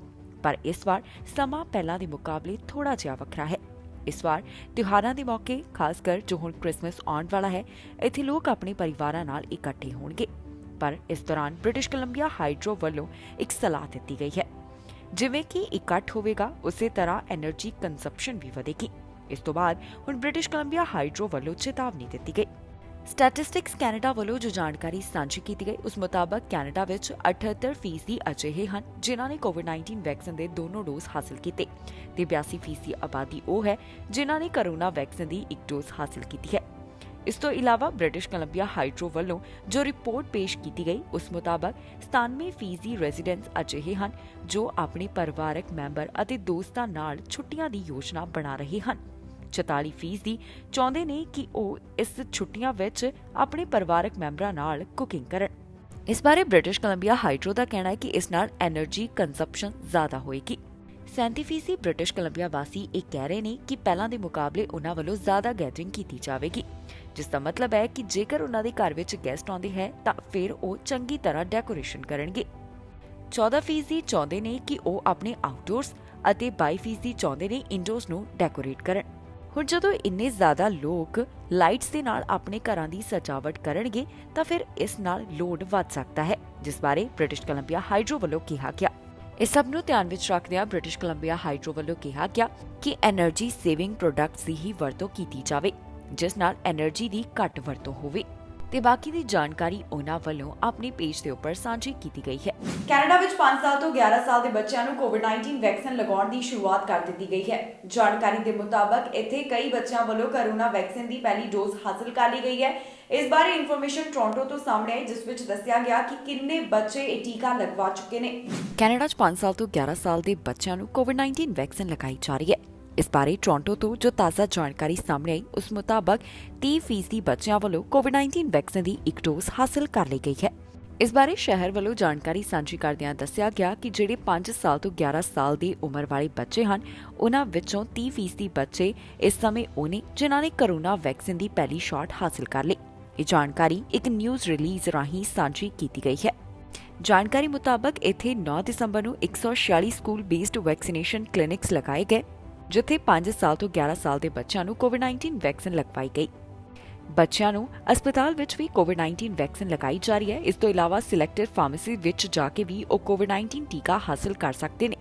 ਪਰ ਇਸ ਵਾਰ ਸਮਾਂ ਪਹਿਲਾਂ ਦੇ ਮੁਕਾਬਲੇ ਥੋੜਾ ਜਿਹਾ ਵੱਖਰਾ ਹੈ। ਇਸ ਵਾਰ ਤਿਉਹਾਰਾਂ ਦੇ ਮੌਕੇ, ਖਾਸ ਕਰ ਜੋ ਹੁਣ ਕ੍ਰਿਸਮਸ ਆਉਣ ਵਾਲਾ ਹੈ, ਇੱਥੇ ਲੋਕ ਆਪਣੇ ਪਰਿਵਾਰਾਂ ਨਾਲ ਇਕੱਠੇ ਹੋਣਗੇ। ਪਰ ਇਸ ਦੌਰਾਨ ਬ੍ਰਿਟਿਸ਼ ਕੋਲੰਬੀਆ ਹਾਈਡਰੋ ਵੱਲੋਂ ਇੱਕ ਸਲਾਹ ਦਿੱਤੀ ਗਈ ਹੈ। ਜਿਵੇਂ ਕਿ ਇਕੱਠ ਹੋਵੇਗਾ, ਉਸੇ ਤਰ੍ਹਾਂ એનર્ਜੀ ਕੰਜ਼ੰਪਸ਼ਨ ਵੀ ਵਧੇਗੀ। ਇਸ ਤੋਂ ਬਾਅਦ ਹੁਣ ਬ੍ਰਿਟਿਸ਼ ਕੋਲੰਬੀਆ ਹਾਈਡਰੋ ਵੱਲੋਂ ਚੇਤਾਵਨੀ ਦਿੱਤੀ ਗਈ। ਸਟੈਟਿਸਟਿਕਸ ਕੈਨੇਡਾ ਵੱਲੋਂ ਜੋ ਜਾਣਕਾਰੀ ਸਾਂਝੀ ਕੀਤੀ ਗਈ ਉਸ ਮੁਤਾਬਕ ਕੈਨੇਡਾ ਵਿੱਚ 78% ਅਜਿਹੇ ਹਨ ਜਿਨ੍ਹਾਂ ਨੇ ਕੋਵਿਡ-19 ਵੈਕਸੀਨ ਦੇ ਦੋਨੋਂ ਡੋਜ਼ ਹਾਸਲ ਕੀਤੇ ਤੇ 82% ਆਬਾਦੀ ਉਹ ਹੈ ਜਿਨ੍ਹਾਂ ਨੇ ਕੋਰੋਨਾ ਵੈਕਸੀਨ ਦੀ ਇੱਕ ਡੋਜ਼ ਹਾਸਲ ਕੀਤੀ ਹੈ। ਇਸ ਤੋਂ ਇਲਾਵਾ ਬ੍ਰਿਟਿਸ਼ ਕੋਲੰਬੀਆ ਹਾਈਡਰੋ ਵੱਲੋਂ ਜੋ ਰਿਪੋਰਟ ਪੇਸ਼ ਕੀਤੀ ਗਈ ਉਸ ਮੁਤਾਬਕ 97% ਰੈਜ਼ੀਡੈਂਟਸ ਅਜਿਹੇ ਹਨ ਜੋ ਆਪਣੇ ਪਰਿਵਾਰਕ ਮੈਂਬਰ ਅਤੇ ਦੋਸਤਾਂ ਨਾਲ ਛੁੱਟੀਆਂ ਦੀ ਯੋਜਨਾ ਬਣਾ ਰਹੇ ਹਨ। 44% ਚਾਹੁੰਦੇ ਨੇ ਕਿ ਉਹ ਇਸ ਛੁੱਟੀਆਂ ਵਿੱਚ ਆਪਣੇ ਪਰਿਵਾਰਕ ਮੈਂਬਰਾਂ ਨਾਲ ਕੁਕਿੰਗ ਕਰਨ। ਇਸ ਬਾਰੇ ਬ੍ਰਿਟਿਸ਼ ਕੋਲੰਬੀਆ ਹਾਈਡਰੋ ਦਾ ਕਹਿਣਾ ਹੈ ਕਿ ਇਸ ਨਾਲ ਐਨਰਜੀ ਕੰਜ਼ੰਪਸ਼ਨ ਜ਼ਿਆਦਾ ਹੋਏਗੀ। 37% ਬ੍ਰਿਟਿਸ਼ ਕੋਲੰਬੀਆ ਵਾਸੀ ਇਹ ਕਹਿ ਰਹੇ ਨੇ ਕਿ ਪਹਿਲਾਂ ਦੇ ਮੁਕਾਬਲੇ ਉਹਨਾਂ ਵੱਲੋਂ ਜ਼ਿਆਦਾ ਗੈਦਰਿੰਗ ਕੀਤੀ ਜਾਵੇਗੀ, ਜਿਸ ਦਾ ਮਤਲਬ ਹੈ ਕਿ ਜੇਕਰ ਉਹਨਾਂ ਦੇ ਘਰ ਵਿੱਚ ਗੈਸਟ ਆਉਂਦੇ ਹੈ ਤਾਂ ਫਿਰ ਉਹ ਚੰਗੀ ਤਰ੍ਹਾਂ ਡੈਕੋਰੇਸ਼ਨ ਕਰਨਗੇ। 14% ਚਾਹੁੰਦੇ ਨੇ ਕਿ ਉਹ ਆਪਣੇ ਆਊਟਡੋਰਸ ਅਤੇ 22% ਚਾਹੁੰਦੇ ਨੇ ਇੰਡੋਰਸ ਨੂੰ ਡੈਕੋਰੇਟ ਕਰਨ। ਹੁਣ ਜਦੋਂ ਇੰਨੇ ਜ਼ਿਆਦਾ ਲੋਕ ਲਾਈਟਸ ਦੇ ਨਾਲ ਆਪਣੇ ਘਰਾਂ ਦੀ ਸਜਾਵਟ ਕਰਨਗੇ ਤਾਂ ਫਿਰ ਇਸ ਨਾਲ ਲੋਡ ਵੱਧ ਸਕਦਾ ਹੈ, ਜਿਸ ਬਾਰੇ ਬ੍ਰਿਟਿਸ਼ ਕੋਲੰਬੀਆ ਹਾਈਡਰੋ ਵੱਲੋਂ ਕਿਹਾ ਗਿਆ। ਇਸ ਸਭ ਨੂੰ ਧਿਆਨ ਵਿੱਚ ਰੱਖਦਿਆਂ ਬ੍ਰਿਟਿਸ਼ ਕੋਲੰਬੀਆ ਹਾਈਡਰੋ ਵੱਲੋਂ ਕਿਹਾ ਗਿਆ ਕਿ ਐਨਰਜੀ ਸੇਵਿੰਗ ਪ੍ਰੋਡਕਟਸ ਦੀ ਹੀ ਵਰਤੋਂ ਕੀਤੀ ਜਾਵੇ, ਜਿਸ ਨਾਲ ਐਨਰਜੀ ਦੀ ਘੱਟ ਵਰਤੋਂ ਹੋਵੇ ਤੇ ਬਾਕੀ ਦੀ ਜਾਣਕਾਰੀ ਉਹਨਾਂ ਵੱਲੋਂ ਆਪਣੇ ਪੇਜ ਦੇ ਉੱਪਰ ਸਾਂਝੀ ਕੀਤੀ ਗਈ ਹੈ। ਕੈਨੇਡਾ ਵਿੱਚ 5 ਸਾਲ ਤੋਂ 11 ਸਾਲ ਦੇ ਬੱਚਿਆਂ ਨੂੰ ਕੋਵਿਡ-19 ਵੈਕਸੀਨ ਲਗਾਉਣ ਦੀ ਸ਼ੁਰੂਆਤ ਕਰ ਦਿੱਤੀ ਗਈ ਹੈ। ਜਾਣਕਾਰੀ ਦੇ ਮੁਤਾਬਕ ਇੱਥੇ ਕਈ ਬੱਚਿਆਂ ਵੱਲੋਂ ਕੋਰੋਨਾ ਵੈਕਸੀਨ ਦੀ ਪਹਿਲੀ ਡੋਜ਼ ਹਾਸਲ ਕਰ ਲਈ ਗਈ ਹੈ। ਇਸ ਬਾਰੇ ਇਨਫੋਰਮੇਸ਼ਨ ਟੋਰਾਂਟੋ ਤੋਂ ਸਾਹਮਣੇ ਆਈ, ਜਿਸ ਵਿੱਚ ਦੱਸਿਆ ਗਿਆ ਕਿ ਕਿੰਨੇ ਬੱਚੇ ਇਹ ਟੀਕਾ ਲਗਵਾ ਚੁੱਕੇ ਨੇ। ਕੈਨੇਡਾ 'ਚ 5 ਸਾਲ ਤੋਂ 11 ਸਾਲ ਦੇ ਬੱਚਿਆਂ ਨੂੰ ਕੋਵਿਡ-19 ਵੈਕਸੀਨ ਲਗਾਈ ਜਾ ਰਹੀ ਹੈ। ਇਸ ਬਾਰੇ ਟੋਰਾਂਟੋ ਤੋਂ ਜੋ ਤਾਜ਼ਾ ਜਾਣਕਾਰੀ ਸਾਹਮਣੇ ਆਈ ਉਸ ਮੁਤਾਬਕ 30% ਬੱਚਿਆਂ ਵੱਲੋਂ ਕੋਵਿਡ-19 ਵੈਕਸੀਨ ਦੀ ਇੱਕ ਡੋਜ਼ ਹਾਸਲ ਕਰ ਲਈ ਗਈ ਹੈ। ਇਸ ਬਾਰੇ ਸ਼ਹਿਰ ਵੱਲੋਂ ਜਾਣਕਾਰੀ ਸਾਂਝੀ ਕਰਦਿਆਂ ਦੱਸਿਆ ਗਿਆ ਕਿ ਜਿਹੜੇ 5 ਸਾਲ ਤੋਂ 11 ਸਾਲ ਦੀ ਉਮਰ ਵਾਲੇ ਬੱਚੇ ਹਨ, ਉਹਨਾਂ ਵਿੱਚੋਂ 30% ਬੱਚੇ ਇਸ ਸਮੇਂ ਉਹ ਨੇ ਜਿਨ੍ਹਾਂ ਨੇ ਕੋਰੋਨਾ ਵੈਕਸੀਨ ਦੀ ਪਹਿਲੀ ਸ਼ਾਟ ਹਾਸਲ ਕਰ ਲਈ। ਇਹ ਜਾਣਕਾਰੀ ਇੱਕ ਨਿਊਜ਼ ਰਿਲੀਜ਼ ਰਾਹੀਂ ਸਾਂਝੀ ਕੀਤੀ ਗਈ ਹੈ। ਜਾਣਕਾਰੀ ਮੁਤਾਬਕ ਇੱਥੇ 9 ਦਸੰਬਰ ਨੂੰ 146 ਸਕੂਲ ਬੇਸਡ ਵੈਕਸੀਨੇਸ਼ਨ ਕਲੀਨਿਕਸ ਲਗਾਏ ਗਏ, ਜਿੱਥੇ 5 ਸਾਲ ਤੋਂ 11 ਸਾਲ ਦੇ ਬੱਚਿਆਂ ਨੂੰ ਕੋਵਿਡ-19 ਵੈਕਸੀਨ ਲਗਵਾਈ ਗਈ। ਬੱਚਿਆਂ ਨੂੰ ਹਸਪਤਾਲ ਵਿੱਚ ਵੀ ਕੋਵਿਡ-19 ਵੈਕਸੀਨ ਲਗਾਈ ਜਾ ਰਹੀ ਹੈ। ਇਸ ਤੋਂ ਇਲਾਵਾ ਸਿਲੈਕਟਡ ਫਾਰਮੇਸੀ ਵਿੱਚ ਜਾ ਕੇ ਵੀ ਉਹ ਕੋਵਿਡ-19 ਟੀਕਾ ਹਾਸਲ ਕਰ ਸਕਦੇ ਨੇ।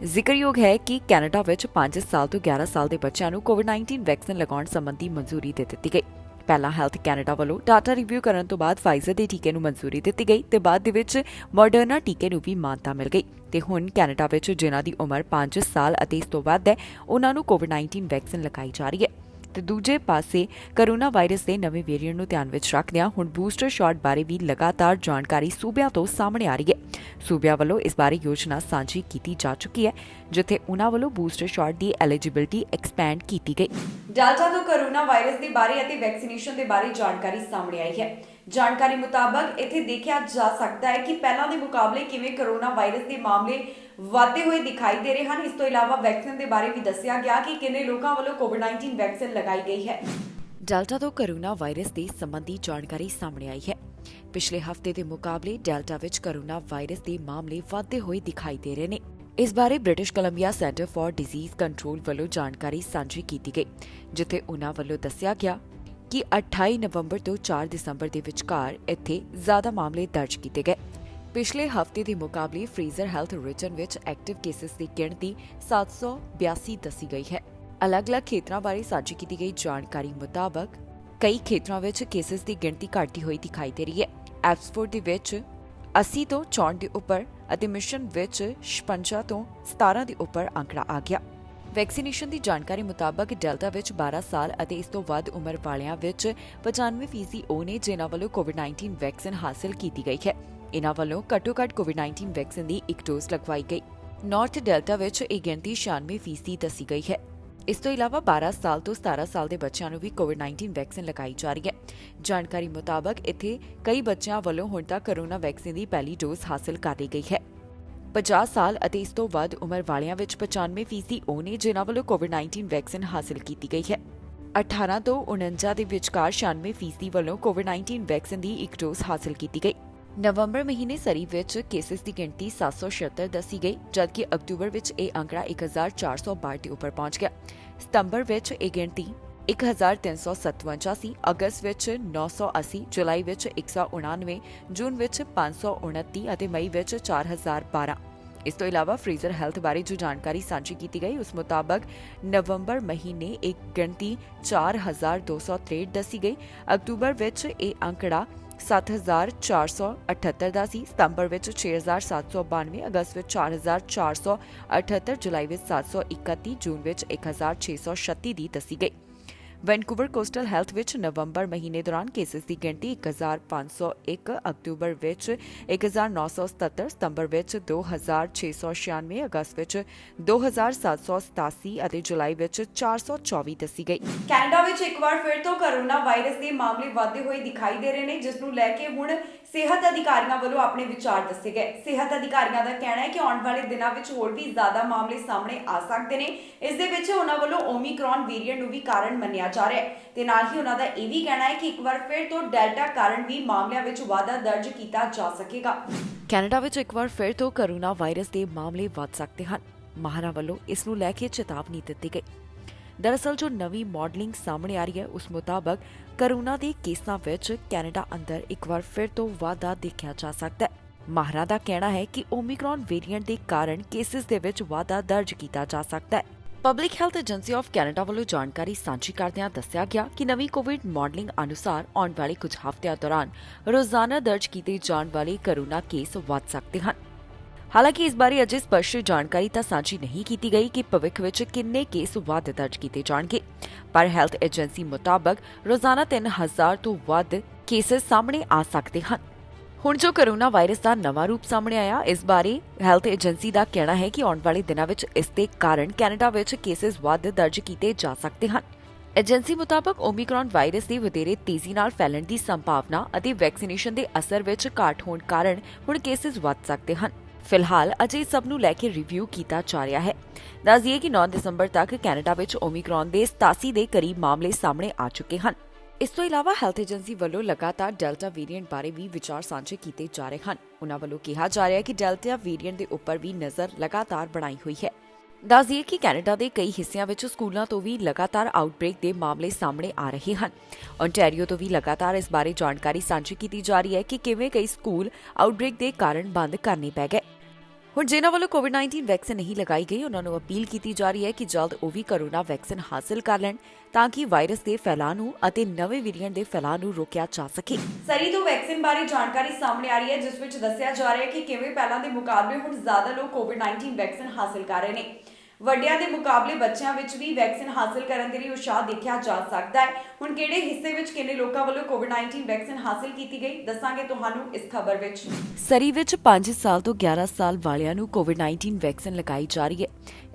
ਜ਼ਿਕਰਯੋਗ ਹੈ ਕਿ ਕੈਨੇਡਾ ਵਿੱਚ 5 ਸਾਲ ਤੋਂ 11 ਸਾਲ ਦੇ ਬੱਚਿਆਂ ਨੂੰ ਕੋਵਿਡ-19 ਵੈਕਸੀਨ ਲਗਾਉਣ ਸੰਬੰਧੀ ਮਨਜ਼ੂਰੀ ਦੇ ਦਿੱਤੀ ਗਈ। ਪਹਿਲਾਂ ਹੈਲਥ ਕੈਨੇਡਾ ਵੱਲੋਂ ਡਾਟਾ ਰਿਵਿਊ ਕਰਨ ਤੋਂ ਬਾਅਦ ਫਾਈਜ਼ਰ ਦੇ ਟੀਕੇ ਨੂੰ ਮਨਜ਼ੂਰੀ ਦਿੱਤੀ ਗਈ ਤੇ ਬਾਅਦ ਦੇ ਵਿੱਚ ਮੋਡਰਨਾ ਟੀਕੇ ਨੂੰ ਵੀ ਮਾਨਤਾ ਮਿਲ ਗਈ ਤੇ ਹੁਣ ਕੈਨੇਡਾ ਵਿੱਚ ਜਿਨ੍ਹਾਂ ਦੀ ਉਮਰ 5 ਸਾਲ ਅਤੇ ਇਸ ਤੋਂ ਵੱਧ ਹੈ ਉਹਨਾਂ ਨੂੰ ਕੋਵਿਡ-19 ਵੈਕਸੀਨ ਲਗਾਈ ਜਾ ਰਹੀ ਹੈ। ਤੇ ਦੂਜੇ ਪਾਸੇ ਕੋਰੋਨਾ ਵਾਇਰਸ ਦੇ ਨਵੇਂ ਵੇਰੀਐਂਟ ਨੂੰ ਧਿਆਨ ਵਿੱਚ ਰੱਖਦਿਆਂ ਹੁਣ ਬੂਸਟਰ ਸ਼ਾਟ ਬਾਰੇ ਵੀ ਲਗਾਤਾਰ ਜਾਣਕਾਰੀ ਸੂਬਿਆਂ ਤੋਂ ਸਾਹਮਣੇ ਆ ਰਹੀ ਹੈ। ਸੂਬਿਆਂ ਵੱਲੋਂ ਇਸ ਬਾਰੇ ਯੋਜਨਾ ਸਾਂਝੀ ਕੀਤੀ ਜਾ ਚੁੱਕੀ ਹੈ, ਜਿੱਥੇ ਉਹਨਾਂ ਵੱਲੋਂ ਬੂਸਟਰ ਸ਼ਾਟ ਦੀ ਐਲੀਜੀਬਿਲਟੀ ਐਕਸਪੈਂਡ ਕੀਤੀ ਗਈ। ਡਾਟਾ ਤੋਂ ਕੋਰੋਨਾ ਵਾਇਰਸ ਦੇ ਬਾਰੇ ਅਤੇ ਵੈਕਸੀਨੇਸ਼ਨ ਦੇ ਬਾਰੇ ਜਾਣਕਾਰੀ ਸਾਹਮਣੇ ਆਈ ਹੈ। ਜਾਣਕਾਰੀ ਮੁਤਾਬਕ ਇੱਥੇ ਦੇਖਿਆ ਜਾ ਸਕਦਾ ਹੈ ਕਿ ਪਹਿਲਾਂ ਦੇ ਮੁਕਾਬਲੇ ਕਿਵੇਂ ਕੋਰੋਨਾ ਵਾਇਰਸ ਦੇ ਮਾਮਲੇ ਵਧਦੇ ਹੋਏ ਦਿਖਾਈ ਦੇ ਰਹੇ ਹਨ। ਇਸ ਤੋਂ ਇਲਾਵਾ ਵੈਕਸੀਨ ਦੇ ਬਾਰੇ ਵੀ ਦੱਸਿਆ ਗਿਆ ਕਿ ਕਿੰਨੇ ਲੋਕਾਂ ਵੱਲੋਂ ਕੋਵਿਡ-19 ਵੈਕਸੀਨ ਲਗਾਈ ਗਈ ਹੈ। ਡੈਲਟਾ ਤੋਂ ਕੋਰੋਨਾ ਵਾਇਰਸ ਦੇ ਸੰਬੰਧੀ ਜਾਣਕਾਰੀ ਸਾਹਮਣੇ ਆਈ ਹੈ। ਪਿਛਲੇ ਹਫ਼ਤੇ ਦੇ ਮੁਕਾਬਲੇ ਡੈਲਟਾ ਵਿੱਚ ਕੋਰੋਨਾ ਵਾਇਰਸ ਦੇ ਮਾਮਲੇ ਵਧਦੇ ਹੋਏ ਦਿਖਾਈ ਦੇ ਰਹੇ ਨੇ। ਇਸ ਬਾਰੇ British Columbia centre for disease control ਵੱਲੋਂ ਜਾਣਕਾਰੀ ਸਾਂਝੀ ਕੀਤੀ ਗਈ, ਜਿੱਥੇ ਉਹਨਾਂ ਵੱਲੋਂ ਦੱਸਿਆ ਗਿਆ ਕਿ 28 ਨਵੰਬਰ ਤੋਂ 4 ਦਸੰਬਰ ਦੇ ਵਿਚਕਾਰ ਇੱਥੇ ਜ਼ਿਆਦਾ ਮਾਮਲੇ ਦਰਜ ਕੀਤੇ ਗਏ। ਪਿਛਲੇ ਹਫ਼ਤੇ ਦੇ ਮੁਕਾਬਲੇ ਫ੍ਰੇਜ਼ਰ ਹੈਲਥ ਰਿਜਨ ਵਿੱਚ ਐਕਟਿਵ ਕੇਸਿਸ ਦੀ ਗਿਣਤੀ 782 ਦੱਸੀ ਗਈ ਹੈ। ਅਲੱਗ-ਅਲੱਗ ਖੇਤਰਾਂ ਬਾਰੇ ਸਾਂਝੀ ਕੀਤੀ ਗਈ ਜਾਣਕਾਰੀ ਮੁਤਾਬਕ ਕਈ ਖੇਤਰਾਂ ਵਿੱਚ ਕੇਸਿਸ ਦੀ ਗਿਣਤੀ ਘਟਦੀ ਹੋਈ ਦਿਖਾਈ ਦੇ ਰਹੀ ਹੈ। ਐਬਸਫੋਰਡ ਦੇ ਵਿੱਚ 80 ਤੋਂ 64 ਦੇ ਉੱਪਰ ਅਤੇ ਮਿਸ਼ਨ ਵਿੱਚ 56 ਤੋਂ 17 ਦੇ ਉੱਪਰ ਅੰਕੜਾ ਆ ਗਿਆ। ਵੈਕਸੀਨੇਸ਼ਨ ਦੀ ਜਾਣਕਾਰੀ ਮੁਤਾਬਕ ਡੈਲਟਾ ਵਿੱਚ 12 ਸਾਲ ਅਤੇ ਇਸ ਤੋਂ ਵੱਧ ਉਮਰ ਵਾਲਿਆਂ ਵਿੱਚ 95% ਉਹ ਨੇ ਜਿਨ੍ਹਾਂ ਵੱਲੋਂ ਕੋਵਿਡ-19 ਵੈਕਸੀਨ ਹਾਸਲ ਕੀਤੀ ਗਈ ਹੈ। ਇਨ੍ਹਾਂ ਵੱਲੋਂ ਘੱਟੋ-ਘੱਟ ਕੋਵਿਡ-19 ਵੈਕਸੀਨ ਦੀ ਇੱਕ ਡੋਜ਼ ਲਗਵਾਈ ਗਈ। ਨਾਰਥ ਡੈਲਟਾ ਵਿੱਚ ਇਹ ਗਿਣਤੀ 96% ਦੱਸੀ ਗਈ ਹੈ। ਇਸ ਤੋਂ ਇਲਾਵਾ 12 ਸਾਲ ਤੋਂ 17 ਸਾਲ ਦੇ ਬੱਚਿਆਂ ਨੂੰ ਵੀ ਕੋਵਿਡ-19 ਵੈਕਸੀਨ ਲਗਾਈ ਜਾ ਰਹੀ ਹੈ। ਜਾਣਕਾਰੀ ਮੁਤਾਬਕ ਇੱਥੇ ਕਈ ਬੱਚਿਆਂ ਵੱਲੋਂ ਹੁਣ ਤੱਕ ਕੋਰੋਨਾ ਵੈਕਸੀਨ ਦੀ ਪਹਿਲੀ ਡੋਜ਼ ਹਾਸਲ ਕਰ ਲਈ ਗਈ ਹੈ। 50 ਸਾਲ ਅਤੇ ਇਸ ਤੋਂ ਵੱਧ ਉਮਰ ਵਾਲਿਆਂ ਵਿੱਚ 95% ਉਹ ਨੇ ਜਿਨ੍ਹਾਂ ਵੱਲੋਂ ਕੋਵਿਡ-19 ਵੈਕਸੀਨ ਹਾਸਲ ਕੀਤੀ ਗਈ ਹੈ। 18 ਤੋਂ 49 ਦੇ ਵਿਚਕਾਰ 96% ਵੱਲੋਂ ਕੋਵਿਡ-19 ਵੈਕਸੀਨ ਦੀ ਇੱਕ ਡੋਜ਼ ਹਾਸਲ ਕੀਤੀ ਗਈ। ਨਵੰਬਰ ਮਹੀਨੇ ਸਰੀ ਵਿੱਚ ਕੇਸਿਸ ਦੀ ਗਿਣਤੀ 776 ਦੱਸੀ ਗਈ, ਜਦਕਿ ਅਕਤੂਬਰ ਵਿੱਚ ਇਹ ਅੰਕੜਾ 1462 ਦੇ ਉੱਪਰ ਪਹੁੰਚ ਗਿਆ। ਸਤੰਬਰ ਵਿੱਚ ਇਹ ਗਿਣਤੀ 1357 ਸੀ, ਅਗਸਤ ਵਿੱਚ 980, ਜੁਲਾਈ ਵਿੱਚ 199, ਜੂਨ ਵਿੱਚ 529 ਅਤੇ ਮਈ ਵਿੱਚ 4012। इस तो इलावा फ्रीजर हेल्थ बारे जो जानकारी साझी की गई उस मुताबिक नवंबर महीने एक गिणती 4263 दसी गई। अक्तूबर विच ये आंकड़ा 7478 ਦਾ ਸੀ। ਸਤੰਬਰ ਵਿੱਚ 6792, ਅਗਸਤ ਵਿੱਚ 4478, ਜੁਲਾਈ ਵਿੱਚ 731, ਜੂਨ ਵਿੱਚ 1636 ਦੀ ਦੱਸੀ ਗਈ। ਵੈਨਕੂਵਰ ਕੋਸਟਲ ਹੈਲਥ ਵਿੱਚ ਨਵੰਬਰ ਮਹੀਨੇ ਦੌਰਾਨ ਕੇਸਿਸ ਦੀ ਗਿਣਤੀ 1501, ਅਕਤੂਬਰ ਵਿੱਚ 1977, ਸਤੰਬਰ ਵਿੱਚ 2696, ਅਗਸਤ ਵਿੱਚ 2787 ਅਤੇ ਜੁਲਾਈ ਵਿੱਚ 424 ਦੱਸੀ ਗਈ। ਕੈਨੇਡਾ ਵਿੱਚ ਇੱਕ ਵਾਰ ਫਿਰ ਤੋਂ ਕੋਰੋਨਾ ਵਾਇਰਸ ਦੇ ਮਾਮਲੇ ਵਧਦੇ ਹੋਏ ਦਿਖਾਈ ਦੇ ਰਹੇ ਨੇ, ਜਿਸ ਨੂੰ ਲੈ ਕੇ ਹੁਣ ਸਿਹਤ ਅਧਿਕਾਰੀਆਂ ਵੱਲੋਂ ਆਪਣੇ ਵਿਚਾਰ ਦੱਸੇ ਗਏ। ਸਿਹਤ ਅਧਿਕਾਰੀਆਂ ਦਾ ਕਹਿਣਾ ਹੈ ਕਿ ਆਉਣ ਵਾਲੇ ਦਿਨਾਂ ਵਿੱਚ ਹੋਰ ਵੀ ਜ਼ਿਆਦਾ ਮਾਮਲੇ ਸਾਹਮਣੇ ਆ ਸਕਦੇ ਨੇ। ਇਸ ਦੇ ਵਿੱਚ ਉਹਨਾਂ ਵੱਲੋਂ ਓਮਿਕਰੌਨ ਵੇਰੀਐਂਟ ਨੂੰ ਵੀ ਕਾਰਨ ਮੰਨਿਆ ਜਾ ਰਿਹਾ ਹੈ ਤੇ ਨਾਲ ਹੀ ਉਹਨਾਂ ਦਾ ਇਹ ਵੀ ਕਹਿਣਾ ਹੈ ਕਿ ਇੱਕ ਵਾਰ ਫਿਰ ਤੋਂ ਡੈਲਟਾ ਕਾਰਨ ਵੀ ਮਾਮਲਿਆਂ ਵਿੱਚ ਵਾਧਾ ਦਰਜ ਕੀਤਾ ਜਾ ਸਕੇਗਾ। ਕੈਨੇਡਾ ਵਿੱਚ ਇੱਕ ਵਾਰ ਫਿਰ ਤੋਂ ਕੋਰੋਨਾ ਵਾਇਰਸ ਦੇ ਮਾਮਲੇ ਵੱਧ ਸਕਦੇ ਹਨ। ਮਾਹਰਾਂ ਵੱਲੋਂ ਇਸ ਨੂੰ ਲੈ ਕੇ ਚੇਤਾਵਨੀ ਦਿੱਤੀ ਗਈ। ਦਰਅਸਲ ਜੋ ਨਵੀਂ ਮਾਡਲਿੰਗ ਸਾਹਮਣੇ ਆ ਰਹੀ ਹੈ ਉਸ ਮੁਤਾਬਕ ਕੋਰੋਨਾ ਦੇ ਕੇਸਾਂ ਵਿੱਚ ਕੈਨੇਡਾ ਅੰਦਰ ਇੱਕ ਵਾਰ ਫਿਰ ਤੋਂ ਵਾਧਾ ਦੇਖਿਆ ਜਾ ਸਕਦਾ ਹੈ। ਮਾਹਰਾਂ ਦਾ ਕਹਿਣਾ ਹੈ ਕਿ ਓਮਿਕਰੌਨ ਵੇਰੀਐਂਟ ਦੇ ਕਾਰਨ ਕੇਸਿਸ ਦੇ ਵਿੱਚ ਵਾਧਾ ਦਰਜ ਕੀਤਾ ਜਾ ਸਕਦਾ ਹੈ। Public health agency of Canada ਵੱਲੋਂ ਜਾਣਕਾਰੀ ਸਾਂਝੀ ਕਰਦਿਆਂ ਦੱਸਿਆ ਗਿਆ ਕਿ ਨਵੀਂ ਕੋਵਿਡ ਮਾਡਲਿੰਗ ਅਨੁਸਾਰ ਆਉਣ ਵਾਲੇ ਕੁਝ ਹਫ਼ਤਿਆਂ ਦੌਰਾਨ ਰੋਜ਼ਾਨਾ ਦਰਜ ਕੀਤੇ ਜਾਣ ਵਾਲੇ ਕੋਰੋਨਾ ਕੇਸ ਵੱਧ ਸਕਦੇ ਹਨ। ਹਾਲਾਂਕਿ ਇਸ ਬਾਰੇ ਅਜੇ ਸਪਸ਼ਟ ਜਾਣਕਾਰੀ ਤਾਂ ਸਾਂਝੀ ਨਹੀਂ ਕੀਤੀ ਗਈ ਕਿ ਭਵਿੱਖ ਵਿੱਚ ਕਿੰਨੇ ਕੇਸ ਵੱਧ ਦਰਜ ਕੀਤੇ ਜਾਣਗੇ, ਪਰ ਹੈਲਥ ਏਜੰਸੀ ਮੁਤਾਬਕ ਰੋਜ਼ਾਨਾ 3000 ਤੋਂ ਵੱਧ ਕੇਸਿਸ ਸਾਹਮਣੇ ਆ ਸਕਦੇ ਹਨ। ਹੁਣ ਜੋ ਕੋਰੋਨਾ ਵਾਇਰਸ ਦਾ ਨਵਾਂ ਰੂਪ ਸਾਹਮਣੇ ਆਇਆ, ਇਸ ਬਾਰੇ ਹੈਲਥ ਏਜੰਸੀ ਦਾ ਕਹਿਣਾ ਹੈ ਕਿ ਆਉਣ ਵਾਲੇ ਦਿਨਾਂ ਵਿੱਚ ਇਸ ਦੇ ਕਾਰਨ ਕੈਨੇਡਾ ਵਿੱਚ ਕੇਸਿਸ ਵੱਧ ਦਰਜ ਕੀਤੇ ਜਾ ਸਕਦੇ ਹਨ। ਏਜੰਸੀ ਮੁਤਾਬਕ ਓਮਿਕਰੌਨ ਵਾਇਰਸ ਦੀ ਵਧੇਰੇ ਤੇਜ਼ੀ ਨਾਲ ਫੈਲਣ ਦੀ ਸੰਭਾਵਨਾ ਅਤੇ ਵੈਕਸੀਨੇਸ਼ਨ ਦੇ ਅਸਰ ਵਿੱਚ ਘਾਟ ਹੋਣ ਕਾਰਨ ਹੁਣ ਕੇਸਿਸ ਵੱਧ ਸਕਦੇ ਹਨ। ਫਿਲਹਾਲ ਅਜੇ ਸਭ ਨੂੰ ਲੈ ਕੇ ਰਿਵਿਊ ਕੀਤਾ ਜਾ ਰਿਹਾ ਹੈ। ਦੱਸ ਦਈਏ ਕਿ 9 ਦਸੰਬਰ ਤੱਕ ਕੈਨੇਡਾ ਵਿੱਚ ਓਮਿਕਰੌਨ ਦੇ 87 ਦੇ ਕਰੀਬ ਮਾਮਲੇ ਸਾਹਮਣੇ ਆ ਚੁੱਕੇ ਹਨ। ਇਸ ਤੋਂ ਇਲਾਵਾ ਹੈਲਥ ਏਜੰਸੀ ਵੱਲੋਂ ਲਗਾਤਾਰ ਡੈਲਟਾ ਵੇਰੀਐਂਟ ਬਾਰੇ ਵੀ ਵਿਚਾਰ ਸਾਂਝੇ ਕੀਤੇ ਜਾ ਰਹੇ ਹਨ। ਉਨ੍ਹਾਂ ਵੱਲੋਂ ਕਿਹਾ ਜਾ ਰਿਹਾ ਹੈ ਕਿ ਡੈਲਟਾ ਵੇਰੀਐਂਟ ਦੇ ਉੱਪਰ ਵੀ ਨਜ਼ਰ ਲਗਾਤਾਰ ਬਣਾਈ ਹੋਈ ਹੈ। ਦੱਸ ਦਈਏ ਕਿ ਕੈਨੇਡਾ ਦੇ ਕਈ ਹਿੱਸਿਆਂ ਵਿੱਚ ਸਕੂਲਾਂ ਤੋਂ ਵੀ ਲਗਾਤਾਰ ਆਊਟਬ੍ਰੇਕ ਦੇ ਮਾਮਲੇ ਸਾਹਮਣੇ ਆ ਰਹੇ ਹਨ। ਓਨਟਾਰੀਓ ਤੋਂ ਵੀ ਲਗਾਤਾਰ ਇਸ ਬਾਰੇ ਜਾਣਕਾਰੀ ਸਾਂਝੀ ਕੀਤੀ ਜਾ ਰਹੀ ਹੈ ਕਿ ਕਿਵੇਂ ਕਈ ਸਕੂਲ ਆਊਟਬ੍ਰੇਕ ਦੇ ਕਾਰਨ ਬੰਦ ਕਰਨੇ ਪੈ ਗਏ। ਹੁਣ ਜਿਨ੍ਹਾਂ ਵੱਲੋਂ ਕੋਵਿਡ-19 ਵੈਕਸੀਨ ਨਹੀਂ ਲਗਾਈ ਗਈ ਉਹਨਾਂ ਨੂੰ ਅਪੀਲ ਕੀਤੀ ਜਾ ਰਹੀ ਹੈ ਕਿ ਜਲਦ ਉਹ ਵੀ ਕੋਰੋਨਾ ਵੈਕਸੀਨ ਹਾਸਲ ਕਰ ਲੈਣ ਤਾਂ ਕਿ ਵਾਇਰਸ ਦੇ ਫੈਲਾਅ ਨੂੰ ਅਤੇ ਨਵੇਂ ਵੇਰੀਐਂਟ ਦੇ ਫੈਲਾਅ ਨੂੰ ਰੋਕਿਆ ਜਾ ਸਕੇ। ਸਰੀ ਤੋਂ ਵੈਕਸੀਨ ਬਾਰੇ ਜਾਣਕਾਰੀ ਸਾਹਮਣੇ ਆ ਰਹੀ ਹੈ, ਜਿਸ ਵਿੱਚ ਦੱਸਿਆ ਜਾ ਰਿਹਾ ਹੈ ਕਿ ਕਿਵੇਂ ਪਹਿਲਾਂ ਦੇ ਮੁਕਾਬਲੇ ਹੁਣ ਜ਼ਿਆਦਾ ਲੋਕ ਕੋਵਿਡ-19 ਵੈਕਸੀਨ ਹਾਸਲ ਕਰ ਰਹੇ ਨੇ। ਵੱਡਿਆਂ ਦੇ ਮੁਕਾਬਲੇ ਬੱਚਿਆਂ ਵਿੱਚ ਵੀ ਵੈਕਸੀਨ ਹਾਸਲ ਕਰਨ ਦੇ ਲਈ ਉਤਸ਼ਾਹ ਦੇਖਿਆ ਜਾ ਸਕਦਾ ਹੈ। ਹੁਣ ਕਿਹੜੇ ਹਿੱਸੇ ਵਿੱਚ ਕਿੰਨੇ ਲੋਕਾਂ ਵੱਲੋਂ ਕੋਵਿਡ-19 ਵੈਕਸੀਨ ਹਾਸਲ ਕੀਤੀ ਗਈ ਦੱਸਾਂਗੇ ਤੁਹਾਨੂੰ ਇਸ ਖਬਰ ਵਿੱਚ। ਸਰੀ ਵਿੱਚ 5 ਸਾਲ ਤੋਂ 11 ਸਾਲ ਵਾਲਿਆਂ ਨੂੰ ਕੋਵਿਡ-19 ਵੈਕਸੀਨ ਲਗਾਈ ਜਾ ਰਹੀ ਹੈ।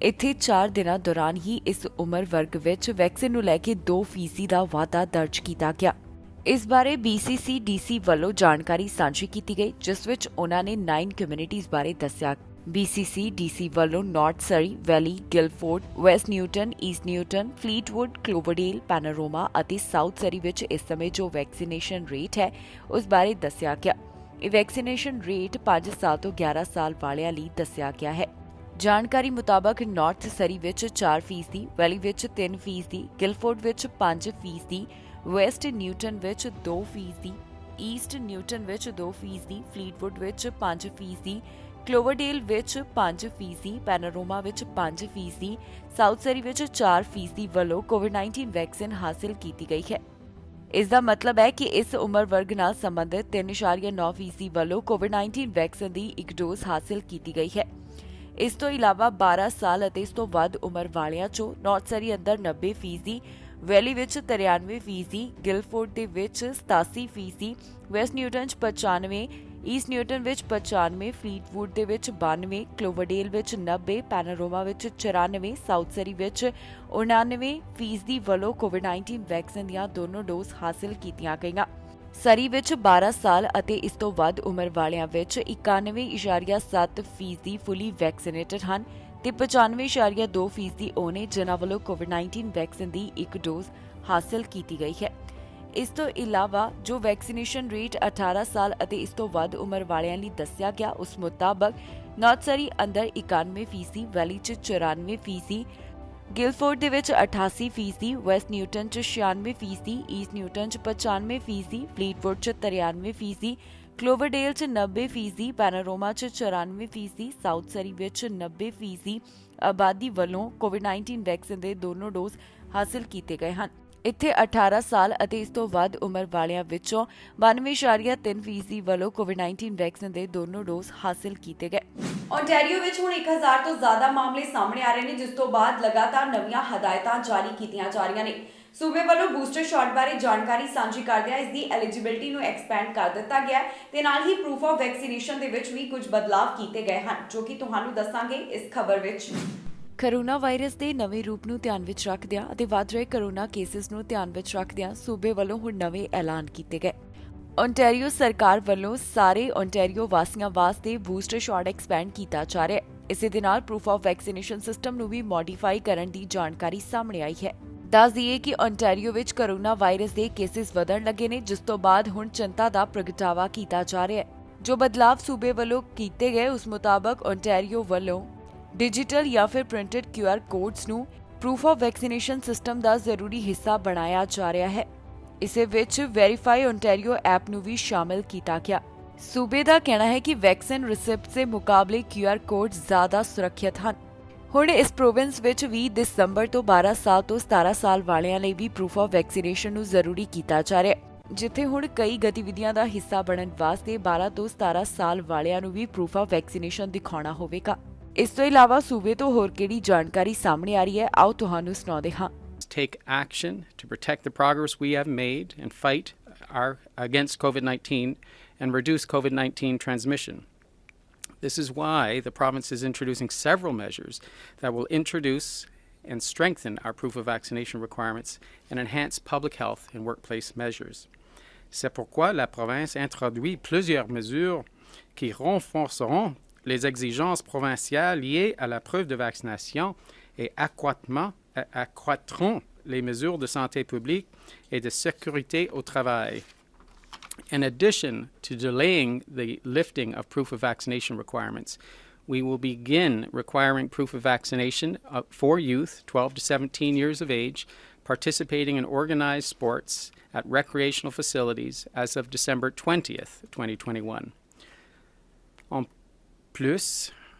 ਇੱਥੇ 4 ਦਿਨਾਂ ਦੌਰਾਨ ਹੀ ਇਸ ਉਮਰ ਵਰਗ ਵਿੱਚ ਵੈਕਸੀਨ ਨੂੰ ਲੈ ਕੇ 2% ਦਾ ਵਾਧਾ ਦਰਜ ਕੀਤਾ ਗਿਆ। ਇਸ ਬਾਰੇ BCCDC ਵੱਲੋਂ ਜਾਣਕਾਰੀ ਸਾਂਝੀ ਕੀਤੀ ਗਈ, ਜਿਸ ਵਿੱਚ ਉਹਨਾਂ ਨੇ 9 ਕਮਿਊਨਿਟੀਜ਼ ਬਾਰੇ ਦੱਸਿਆ। BCCDC ਵੱਲੋਂ North Surrey, Whalley, Guildford, West Newton, East Newton, Fleetwood, Cloverdale, Panorama ਅਤੇ ਸਾਊਥ ਸਰੀ ਵਿੱਚ ਇਸ ਸਮੇਂ ਜੋ ਵੈਕਸੀਨੇਸ਼ਨ ਰੇਟ ਹੈ ਉਸ ਬਾਰੇ ਦੱਸਿਆ ਗਿਆ। ਇਹ ਵੈਕਸੀਨੇਸ਼ਨ ਰੇਟ 5 ਸਾਲ ਤੋਂ 11 ਸਾਲ ਵਾਲਿਆਂ ਲਈ ਦੱਸਿਆ ਗਿਆ ਹੈ। ਜਾਣਕਾਰੀ ਮੁਤਾਬਕ ਨਾਰਥ ਸਰੀ ਵਿੱਚ 4%, ਵੈਲੀ ਵਿੱਚ 3%, ਗਿਲਫੋਰਡ ਵਿੱਚ 5%, ਵੈਸਟ ਨਿਊਟਨ ਵਿੱਚ 2%, ਈਸਟ ਨਿਊਟਨ ਵਿੱਚ 2%, ਫਲੀਟਵੁੱਡ ਵਿੱਚ 5%, ਕਲੋਵਰਡੇਲ ਵਿੱਚ 5%, ਪੈਨੋਰਾਮਾ ਵਿੱਚ 5%, ਸਾਊਥ ਸਰੀ ਵਿੱਚ 4% ਵੱਲੋਂ ਕੋਵਿਡ-19 ਵੈਕਸੀਨ ਹਾਸਲ ਕੀਤੀ ਗਈ ਹੈ। ਇਸ ਦਾ ਮਤਲਬ ਹੈ ਕਿ ਇਸ ਉਮਰ ਵਰਗ ਨਾਲ ਸੰਬੰਧਿਤ 3.9% ਵੱਲੋਂ ਕੋਵਿਡ-19 ਵੈਕਸੀਨ ਦੀ ਇੱਕ ਡੋਜ਼ ਹਾਸਲ ਕੀਤੀ ਗਈ ਹੈ। ਇਸ ਤੋਂ ਇਲਾਵਾ 12 ਸਾਲ ਅਤੇ ਇਸ ਤੋਂ ਵੱਧ ਉਮਰ ਵਾਲਿਆਂ ਚੋਂ ਨਾਰਥ ਸਰੀ ਅੰਦਰ 90%, ਵੈਲੀ ਵਿੱਚ 93%, ਗਿਲਫੋਰਡ ਦੇ ਵਿੱਚ 87%, ਵੈਸਟ ਨਿਊਟਨ 'ਚ 95%, ਈਸਟ ਨਿਊਟਨ ਵਿੱਚ 95%, ਫਲੀਟਵੁੱਡ ਦੇ ਵਿੱਚ 92%, ਕਲੋਵਰਡੇਲ ਵਿੱਚ 90%, ਪੈਨੋਰਾਮਾ ਵਿੱਚ 94%, ਸਾਊਥ ਸਰੀ ਵਿੱਚ 99% ਵੱਲੋਂ ਕੋਵਿਡ-19 ਵੈਕਸੀਨ ਦੀਆਂ ਦੋਨੋਂ ਡੋਜ਼ ਹਾਸਲ ਕੀਤੀਆਂ ਗਈਆਂ। ਸਰੀ ਵਿੱਚ 12 ਸਾਲ ਅਤੇ ਇਸ ਤੋਂ ਵੱਧ ਉਮਰ ਵਾਲਿਆਂ ਵਿੱਚ 91.7% ਫੁੱਲੀ ਵੈਕਸੀਨੇਟਡ ਹਨ ਤੇ 95.2% ਉਹ ਨੇ ਜਿਨ੍ਹਾਂ ਵੱਲੋਂ ਕੋਵਿਡ-19 ਵੈਕਸੀਨ ਦੀ ਇੱਕ ਡੋਜ਼ ਹਾਸਲ ਕੀਤੀ ਗਈ ਹੈ। ਇਸ ਤੋਂ ਇਲਾਵਾ ਜੋ ਵੈਕਸੀਨੇਸ਼ਨ ਰੇਟ 18 ਸਾਲ ਅਤੇ ਇਸ ਤੋਂ ਵੱਧ ਉਮਰ ਵਾਲਿਆਂ ਲਈ ਦੱਸਿਆ ਗਿਆ ਉਸ ਮੁਤਾਬਕ ਨਾਰਥ ਸਰੀ ਅੰਦਰ 91%, ਵੈਲੀ 'ਚ 94%, ਗਿਲਫੋਰਡ ਦੇ ਵਿੱਚ 88%, ਵੈਸਟ ਨਿਊਟਨ 'ਚ 96%, ਈਸਟ ਨਿਊਟਨ 'ਚ 95%, ਫਲੀਟਵੁੱਡ 'ਚ 93%, ਕਲੋਵਰਡੇਲ 'ਚ 90%, ਪੈਨਾਰੋਮਾ 'ਚ 94%, ਸਾਊਥ ਸਰੀ ਵਿੱਚ 90% ਆਬਾਦੀ ਵੱਲੋਂ ਕੋਵਿਡ-19 ਵੈਕਸੀਨ ਦੇ ਦੋਨੋਂ ਡੋਜ਼ ਹਾਸਲ ਕੀਤੇ ਗਏ ਹਨ। ਇੱਥੇ 18 ਸਾਲ ਅਤੇ ਇਸ ਤੋਂ ਵੱਧ ਉਮਰ ਵਾਲਿਆਂ ਵਿੱਚੋਂ 92.3% ਵੱਲੋਂ ਕੋਵਿਡ-19 ਵੈਕਸੀਨ ਦੇ ਦੋਨੋਂ ਡੋਜ਼ ਹਾਸਲ ਕੀਤੇ ਗਏ। ਓਨਟਾਰੀਓ ਵਿੱਚ ਹੁਣ 1000 ਤੋਂ ਜ਼ਿਆਦਾ ਮਾਮਲੇ ਸਾਹਮਣੇ ਆ ਰਹੇ ਨੇ, ਜਿਸ ਤੋਂ ਬਾਅਦ ਲਗਾਤਾਰ ਨਵੀਆਂ ਹਦਾਇਤਾਂ ਜਾਰੀ ਕੀਤੀਆਂ ਜਾ ਰਹੀਆਂ ਨੇ। ਸੂਬੇ ਵੱਲੋਂ ਬੂਸਟਰ ਸ਼ਾਟ ਬਾਰੇ ਜਾਣਕਾਰੀ ਸਾਂਝੀ ਕਰਦਿਆਂ ਇਸ ਦੀ ਐਲੀਜੀਬਿਲਟੀ ਨੂੰ ਐਕਸਪੈਂਡ ਕਰ ਦਿੱਤਾ ਗਿਆ ਤੇ ਨਾਲ ਹੀ ਪ੍ਰੂਫ ਆਫ ਵੈਕਸੀਨੇਸ਼ਨ ਦੇ ਵਿੱਚ ਵੀ ਕੁਝ ਬਦਲਾਅ ਕੀਤੇ ਗਏ ਹਨ, ਜੋ ਕਿ ਤੁਹਾਨੂੰ ਦੱਸਾਂਗੇ ਇਸ ਖਬਰ ਵਿੱਚ। ਕੋਰੋਨਾ ਵਾਇਰਸ ਦੇ ਨਵੇਂ ਰੂਪ ਨੂੰ ਧਿਆਨ ਵਿੱਚ ਰੱਖਦਿਆਂ ਅਤੇ ਵੱਧ ਰਹੇ ਕੋਰੋਨਾ ਕੇਸਿਸ ਨੂੰ ਧਿਆਨ ਵਿੱਚ ਰੱਖਦਿਆਂ ਸੂਬੇ ਵੱਲੋਂ ਹੁਣ ਨਵੇਂ ਐਲਾਨ ਕੀਤੇ ਗਏ। ਓਨਟਾਰੀਓ ਸਰਕਾਰ ਵੱਲੋਂ ਸਾਰੇ ਓਨਟਾਰੀਓ ਵਾਸੀਆਂ ਵਾਸਤੇ ਬੂਸਟਰ ਸ਼ਾਟ ਐਕਸਪੈਂਡ ਕੀਤਾ ਜਾ ਰਿਹਾ ਹੈ। ਇਸੇ ਦੇ ਨਾਲ ਪ੍ਰੂਫ ਆਫ ਵੈਕਸੀਨੇਸ਼ਨ ਸਿਸਟਮ ਨੂੰ ਵੀ ਮੋਡੀਫਾਈ ਕਰਨ ਦੀ ਜਾਣਕਾਰੀ ਸਾਹਮਣੇ ਆਈ ਹੈ। ਦੱਸ ਦਈਏ ਕਿ ਓਨਟਾਰੀਓ ਵਿੱਚ ਕੋਰੋਨਾ ਵਾਇਰਸ ਦੇ ਕੇਸਿਸ ਵਧਣ ਲੱਗੇ ਨੇ, ਜਿਸ ਤੋਂ ਬਾਅਦ ਹੁਣ ਚਿੰਤਾ ਦਾ ਪ੍ਰਗਟਾਵਾ ਕੀਤਾ ਜਾ ਰਿਹਾ ਹੈ। ਜੋ ਬਦਲਾਅ ਸੂਬੇ ਵੱਲੋਂ ਕੀਤੇ ਗਏ ਉਸ ਮੁਤਾਬਕ ਓਨਟਾਰੀਓ ਵੱਲੋਂ ਡਿਜੀਟਲ ਜਾਂ ਫਿਰ ਪ੍ਰਿੰਟਡ QR ਕੋਡਸ ਨੂੰ ਪ੍ਰੂਫ ਆਫ ਵੈਕਸੀਨੇਸ਼ਨ ਸਿਸਟਮ ਦਾ ਜ਼ਰੂਰੀ ਹਿੱਸਾ ਬਣਾਇਆ ਜਾ ਰਿਹਾ ਹੈ। ਇਸੇ ਵਿੱਚ ਵੈਰੀਫਾਈ ਓਨਟਾਰੀਓ ਐਪ ਨੂੰ ਵੀ ਸ਼ਾਮਿਲ ਕੀਤਾ ਗਿਆ। ਸੂਬੇ ਦਾ ਕਹਿਣਾ ਹੈ ਕਿ ਵੈਕਸੀਨ ਰਿਸਿਪਟ ਦੇ ਮੁਕਾਬਲੇ QR ਕੋਡ ਜ਼ਿਆਦਾ ਸੁਰੱਖਿਅਤ ਹਨ। ਹੁਣ ਇਸ ਪ੍ਰੋਵਿੰਸ ਵਿੱਚ 20 ਦਸੰਬਰ ਤੋਂ 12 ਸਾਲ ਤੋਂ 17 ਸਾਲ ਵਾਲਿਆਂ ਲਈ ਵੀ ਪ੍ਰੂਫ ਆਫ ਵੈਕਸੀਨੇਸ਼ਨ ਨੂੰ ਜ਼ਰੂਰੀ ਕੀਤਾ ਜਾ ਰਿਹਾ ਹੈ, ਜਿੱਥੇ ਹੁਣ ਕਈ ਗਤੀਵਿਧੀਆਂ ਦਾ ਹਿੱਸਾ ਬਣਨ ਵਾਸਤੇ 12 ਤੋਂ 17 ਸਾਲ ਵਾਲਿਆਂ ਨੂੰ ਵੀ ਪ੍ਰੂਫ ਆਫ ਵੈਕਸੀਨੇਸ਼ਨ ਦਿਖਾਉਣਾ ਹੋਵੇਗਾ। ਇਸ ਤੋਂ ਇਲਾਵਾ ਸੂਬੇ ਤੋਂ ਹੋਰ ਕਿਹੜੀ ਜਾਣਕਾਰੀ ਸਾਹਮਣੇ ਆ ਰਹੀ ਹੈ, ਆਓ ਤੁਹਾਨੂੰ ਸੁਣਾਉਂਦੇ ਹਾਂ। Take action to protect the progress we have made and fight against COVID-19 and reduce COVID-19 transmission. This is why the province is introducing several measures that will introduce and strengthen our proof of vaccination requirements and enhance public health and workplace measures. C'est pourquoi la province introduit plusieurs mesures qui renforceront les exigences provinciales liées à la preuve de vaccination et accroîtront les mesures de santé publique et de sécurité au travail. In addition to delaying the lifting of proof of vaccination requirements, we will begin requiring proof of vaccination for youth 12 to 17 years of age participating in organized sports at recreational facilities as of December 20th, 2021. En plus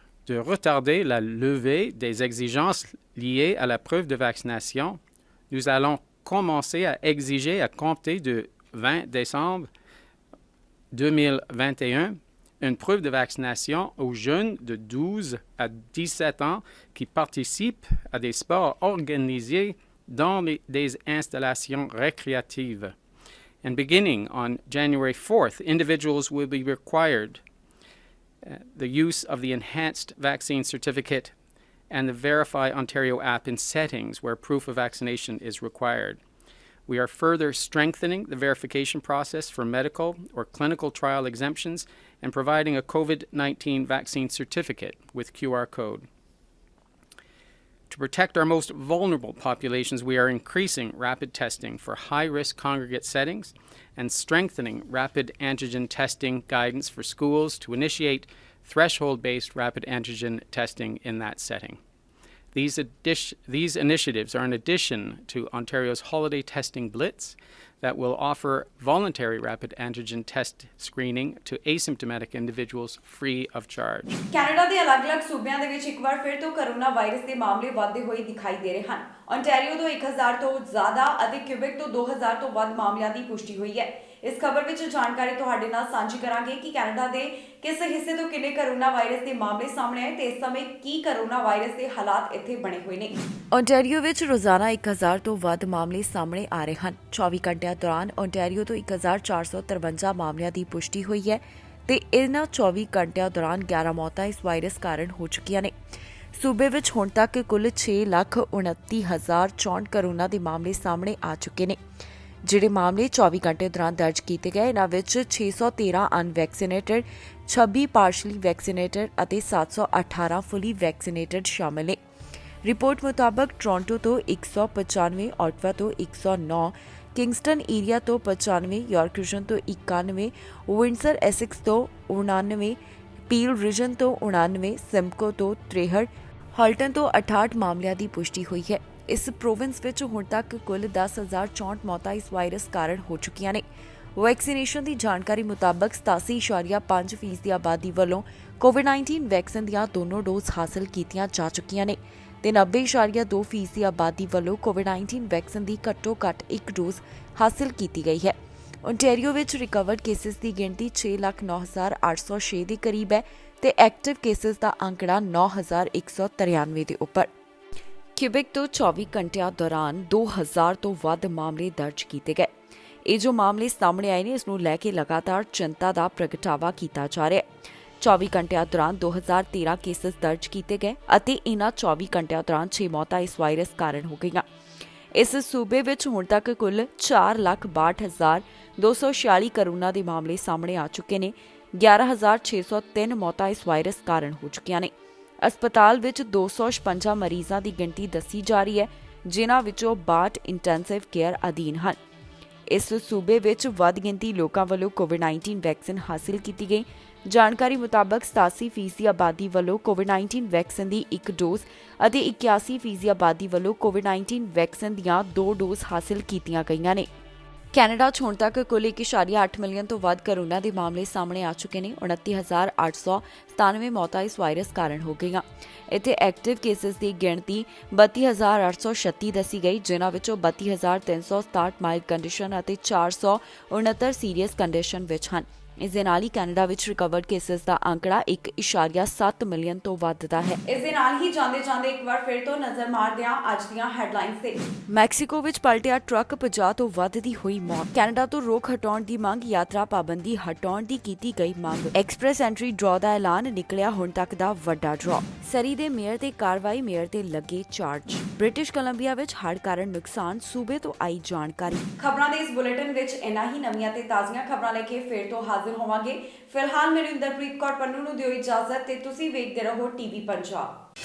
de retarder la levée des exigences liées à la preuve de vaccination, nous allons commencer à exiger à compter de 20 décembre 2021 une preuve de vaccination aux jeunes de 12 à 17 ans qui participent à des sports organisés dans des installations récréatives. And beginning on January 4th, individuals will be required the use of the enhanced vaccine certificate and the Verify Ontario app in settings where proof of vaccination is required. We are further strengthening the verification process for medical or clinical trial exemptions and providing a COVID-19 vaccine certificate with QR code. To protect our most vulnerable populations, we are increasing rapid testing for high-risk congregate settings and strengthening rapid antigen testing guidance for schools to initiate threshold-based rapid antigen testing in that setting. These initiatives are in addition to Ontario's holiday testing blitz that will offer voluntary rapid antigen test screening to asymptomatic individuals free of charge. Canada ਦੇ ਅਲੱਗ-ਅਲੱਗ ਸੂਬਿਆਂ ਦੇ ਵਿੱਚ ਇੱਕ ਵਾਰ ਫਿਰ ਤੋਂ corona virus ਦੇ ਮਾਮਲੇ ਵਧਦੇ ਹੋਏ ਦਿਖਾਈ ਦੇ ਰਹੇ ਹਨ। ਓਨਟਾਰੀਓ ਤੋਂ 1000 ਤੋਂ ਜ਼ਿਆਦਾ ਅਤੇ ਕਿਊਬੈਕ ਤੋਂ 2000 ਤੋਂ ਵੱਧ ਮਾਮਲਿਆਂ ਦੀ ਪੁਸ਼ਟੀ ਹੋਈ ਹੈ। ਇਸ ਖਬਰ ਵਿੱਚ ਜਾਣਕਾਰੀ ਤੁਹਾਡੇ ਨਾਲ ਸਾਂਝੀ ਕਰਾਂਗੇ ਕਿ ਕੈਨੇਡਾ ਦੇ ਕਿਸ ਹਿੱਸੇ ਤੋਂ ਕਿੰਨੇ ਕੋਰੋਨਾ ਵਾਇਰਸ ਦੇ ਮਾਮਲੇ ਸਾਹਮਣੇ ਆਏ ਤੇ ਇਸ ਸਮੇਂ ਕੀ ਕੋਰੋਨਾ ਵਾਇਰਸ ਦੇ ਹਾਲਾਤ ਇੱਥੇ ਬਣੇ ਹੋਏ ਨੇ। ਓਨਟਾਰੀਓ ਵਿੱਚ ਰੋਜ਼ਾਨਾ 1000 ਤੋਂ ਵੱਧ ਮਾਮਲੇ ਸਾਹਮਣੇ ਆ ਰਹੇ ਹਨ। 24 ਘੰਟਿਆਂ ਦੌਰਾਨ ਓਨਟਾਰੀਓ ਤੋਂ 1453 ਮਾਮਲਿਆਂ ਦੀ ਪੁਸ਼ਟੀ ਹੋਈ ਹੈ ਤੇ ਇਹਨਾਂ 24 ਘੰਟਿਆਂ ਦੌਰਾਨ 11 ਮੌਤਾਂ ਇਸ ਵਾਇਰਸ ਕਾਰਨ ਹੋ ਚੁੱਕੀਆਂ ਨੇ। ਸੂਬੇ ਵਿੱਚ ਹੁਣ ਤੱਕ ਕੁੱਲ 6,29,064 ਕੋਰੋਨਾ ਦੇ ਮਾਮਲੇ ਸਾਹਮਣੇ ਆ ਚੁੱਕੇ ਨੇ। ਜਿਹੜੇ ਮਾਮਲੇ 24 ਘੰਟੇ ਦੌਰਾਨ ਦਰਜ ਕੀਤੇ ਗਏ, ਇਹਨਾਂ ਵਿੱਚ 613 ਅਨਵੈਕਸੀਨੇਟਡ, 26 ਪਾਰਸ਼ਲੀ ਵੈਕਸੀਨੇਟਡ ਅਤੇ 718 ਫੁੱਲੀ ਵੈਕਸੀਨੇਟਡ ਸ਼ਾਮਲ ਨੇ। ਰਿਪੋਰਟ ਮੁਤਾਬਕ ਟੋਰਾਂਟੋ ਤੋਂ 195, ਆਟਵਾ ਤੋਂ 109, ਕਿੰਗਸਟਨ ਏਰੀਆ ਤੋਂ 95, ਯਾਰਕ ਰੀਜਨ ਤੋਂ 91, ਵਿੰਡਸਰ ਐਸੈਕਸ ਤੋਂ 89, ਪੀਲ ਰੀਜਨ ਤੋਂ 89, ਸਿਮਕੋ ਤੋਂ 63, ਹਾਲਟਨ ਤੋਂ 68 ਮਾਮਲਿਆਂ ਦੀ ਪੁਸ਼ਟੀ ਹੋਈ ਹੈ। ਇਸ ਪ੍ਰੋਵਿੰਸ ਵਿੱਚ ਹੁਣ ਤੱਕ ਕੁੱਲ 10,064 ਮੌਤਾਂ ਇਸ ਵਾਇਰਸ ਕਾਰਨ ਹੋ ਚੁੱਕੀਆਂ ਨੇ। ਵੈਕਸੀਨੇਸ਼ਨ ਦੀ ਜਾਣਕਾਰੀ ਮੁਤਾਬਕ 87.5% ਦੀ ਆਬਾਦੀ ਵੱਲੋਂ ਕੋਵਿਡ-19 ਵੈਕਸੀਨ ਦੀਆਂ ਦੋਨੋਂ ਡੋਜ਼ ਹਾਸਲ ਕੀਤੀਆਂ ਜਾ ਚੁੱਕੀਆਂ ਨੇ ਤੇ 90.2% ਦੀ ਆਬਾਦੀ ਵੱਲੋਂ ਕੋਵਿਡ-19 ਵੈਕਸੀਨ ਦੀ ਘੱਟੋ-ਘੱਟ ਇੱਕ ਡੋਜ਼ ਹਾਸਲ ਕੀਤੀ ਗਈ ਹੈ। ਓਨਟਾਰੀਓ ਵਿੱਚ ਰਿਕਵਰਡ ਕੇਸਿਸ ਦੀ ਗਿਣਤੀ 6,09,806 ਦੇ ਕਰੀਬ ਹੈ ਤੇ ਐਕਟਿਵ ਕੇਸਿਸ ਦਾ ਅੰਕੜਾ 9,193 ਦੇ ਉੱਪਰ। ਕਿਊਬਿਕ ਤੋਂ 24 ਘੰਟਿਆਂ ਦੌਰਾਨ 2,000 ਤੋਂ ਵੱਧ ਮਾਮਲੇ ਦਰਜ ਕੀਤੇ ਗਏ। ਇਹ ਜੋ ਮਾਮਲੇ ਸਾਹਮਣੇ ਆਏ ਨੇ ਇਸ ਨੂੰ ਲੈ ਕੇ ਲਗਾਤਾਰ ਚਿੰਤਾ ਦਾ ਪ੍ਰਗਟਾਵਾ ਕੀਤਾ ਜਾ ਰਿਹਾ ਹੈ। 24 ਘੰਟਿਆਂ ਦੌਰਾਨ 2013 ਕੇਸਿਸ ਦਰਜ ਕੀਤੇ ਗਏ ਅਤੇ ਇਨ੍ਹਾਂ 24 ਘੰਟਿਆਂ ਦੌਰਾਨ 6 ਮੌਤਾਂ ਇਸ ਵਾਇਰਸ ਕਾਰਨ ਹੋ ਗਈਆਂ। ਇਸ ਸੂਬੇ ਵਿੱਚ ਹੁਣ ਤੱਕ ਕੁੱਲ 4,62,246 ਕਰੋਨਾ ਦੇ ਮਾਮਲੇ ਸਾਹਮਣੇ ਆ ਚੁੱਕੇ ਨੇ। 11,603 ਮੌਤਾਂ ਇਸ ਵਾਇਰਸ ਕਾਰਨ ਹੋ ਚੁੱਕੀਆਂ ਨੇ। ਹਸਪਤਾਲ ਵਿੱਚ 256 ਮਰੀਜ਼ਾਂ ਦੀ ਗਿਣਤੀ ਦੱਸੀ ਜਾ ਰਹੀ ਹੈ, ਜਿਨ੍ਹਾਂ ਵਿੱਚੋਂ 62 ਇੰਟੈਂਸਿਵ ਕੇਅਰ ਅਧੀਨ ਹਨ। ਇਸ ਸੂਬੇ ਵਿੱਚ ਵੱਧ ਗਿਣਤੀ ਲੋਕਾਂ ਵੱਲੋਂ ਕੋਵਿਡ-19 ਵੈਕਸੀਨ ਹਾਸਲ ਕੀਤੀ ਗਈ। ਜਾਣਕਾਰੀ ਮੁਤਾਬਕ 87% ਦੀ ਆਬਾਦੀ ਵੱਲੋਂ ਕੋਵਿਡ-19 ਵੈਕਸੀਨ ਦੀ ਇੱਕ ਡੋਜ਼ ਅਤੇ 81% ਦੀ ਆਬਾਦੀ ਵੱਲੋਂ ਕੋਵਿਡ-19 ਵੈਕਸੀਨ ਦੀਆਂ 2 ਡੋਜ਼ ਹਾਸਲ ਕੀਤੀਆਂ ਗਈਆਂ ਨੇ। ਕੈਨੇਡਾ 'ਚ ਹੁਣ ਤੱਕ ਕੁੱਲ 1.8 ਮਿਲੀਅਨ ਤੋਂ ਵੱਧ ਕੋਰੋਨਾ ਦੇ ਮਾਮਲੇ ਸਾਹਮਣੇ ਆ ਚੁੱਕੇ ਨੇ। 29,897 ਮੌਤਾਂ ਇਸ ਵਾਇਰਸ ਕਾਰਨ ਹੋ ਗਈਆਂ। ਇੱਥੇ ਐਕਟਿਵ ਕੇਸਿਸ ਦੀ ਗਿਣਤੀ 32,836 ਦੱਸੀ ਗਈ, ਜਿਨ੍ਹਾਂ ਵਿੱਚੋਂ 32,367 ਮਾਈਲਡ ਕੰਡੀਸ਼ਨ ਅਤੇ 469 ਸੀਰੀਅਸ ਕੰਡੀਸ਼ਨ ਵਿੱਚ ਹਨ। ਇਸ ਦੇ ਨਾਲ ਹੀ ਕੈਨੇਡਾ ਵਿੱਚ ਰਿਕਵਰਡ ਕੇਸਿਸ ਦਾ ਅੰਕੜਾ 1.7 ਮਿਲੀਅਨ ਤੋਂ ਵੱਧਦਾ ਹੈ। ਇਸ ਦੇ ਨਾਲ ਹੀ ਜਾਂਦੇ ਇੱਕ ਵਾਰ ਫਿਰ ਤੋਂ ਨਜ਼ਰ ਮਾਰਦੇ ਹਾਂ ਅੱਜ ਦੀਆਂ ਹੈਡਲਾਈਨਸ ਤੇ। ਮੈਕਸੀਕੋ ਵਿੱਚ ਪਲਟਿਆ ਟਰੱਕ, 50 ਤੋਂ ਵੱਧ ਦੀ ਹੋਈ ਮੌਤ। ਕੈਨੇਡਾ ਤੋਂ ਰੋਕ ਹਟਾਉਣ ਦੀ ਮੰਗ, ਯਾਤਰਾ ਪਾਬੰਦੀ ਹਟਾਉਣ ਦੀ ਕੀਤੀ ਗਈ ਮੰਗ। ਐਕਸਪ੍ਰੈਸ ਐਂਟਰੀ ਡਰਾਅ ਦਾ ਐਲਾਨ, ਨਿਕਲਿਆ ਹੁਣ ਤੱਕ ਦਾ ਵੱਡਾ ਡਰਾਅ। ਸਰੀ ਦੇ ਮੇਅਰ ਤੇ ਕਾਰਵਾਈ, ਮੇਅਰ ਤੇ ਲੱਗੇ ਚਾਰਜ। ਬ੍ਰਿਟਿਸ਼ ਕੋਲੰਬੀਆ ਵਿੱਚ ਹੜ੍ਹ ਕਾਰਨ ਨੁਕਸਾਨ, ਸੂਬੇ ਤੋਂ ਆਈ ਜਾਣਕਾਰੀ। ਖਬਰਾਂ ਦੇ ਇਸ ਬੁਲੇਟਿਨ ਵਿੱਚ ਇੰਨਾ ਹੀ। ਨਵੀਆਂ ਤੇ ਤਾਜ਼ੀਆਂ ਖਬਰਾਂ ਲੈ ਕੇ ਫਿਰ ਤੋਂ ਹਾਜ਼ਰ ਹੋਵਾਂਗੇ। ਫਿਲਹਾਲ ਮੈਨੂੰ ਇੰਦਰਪ੍ਰੀਤ ਕੌਰ ਪੰਨੂ ਨੂੰ ਦਿਓ ਇਜਾਜ਼ਤ ਤੇ ਤੁਸੀਂ ਵੇਖਦੇ ਰਹੋ ਟੀਵੀ ਪੰਜਾਬ।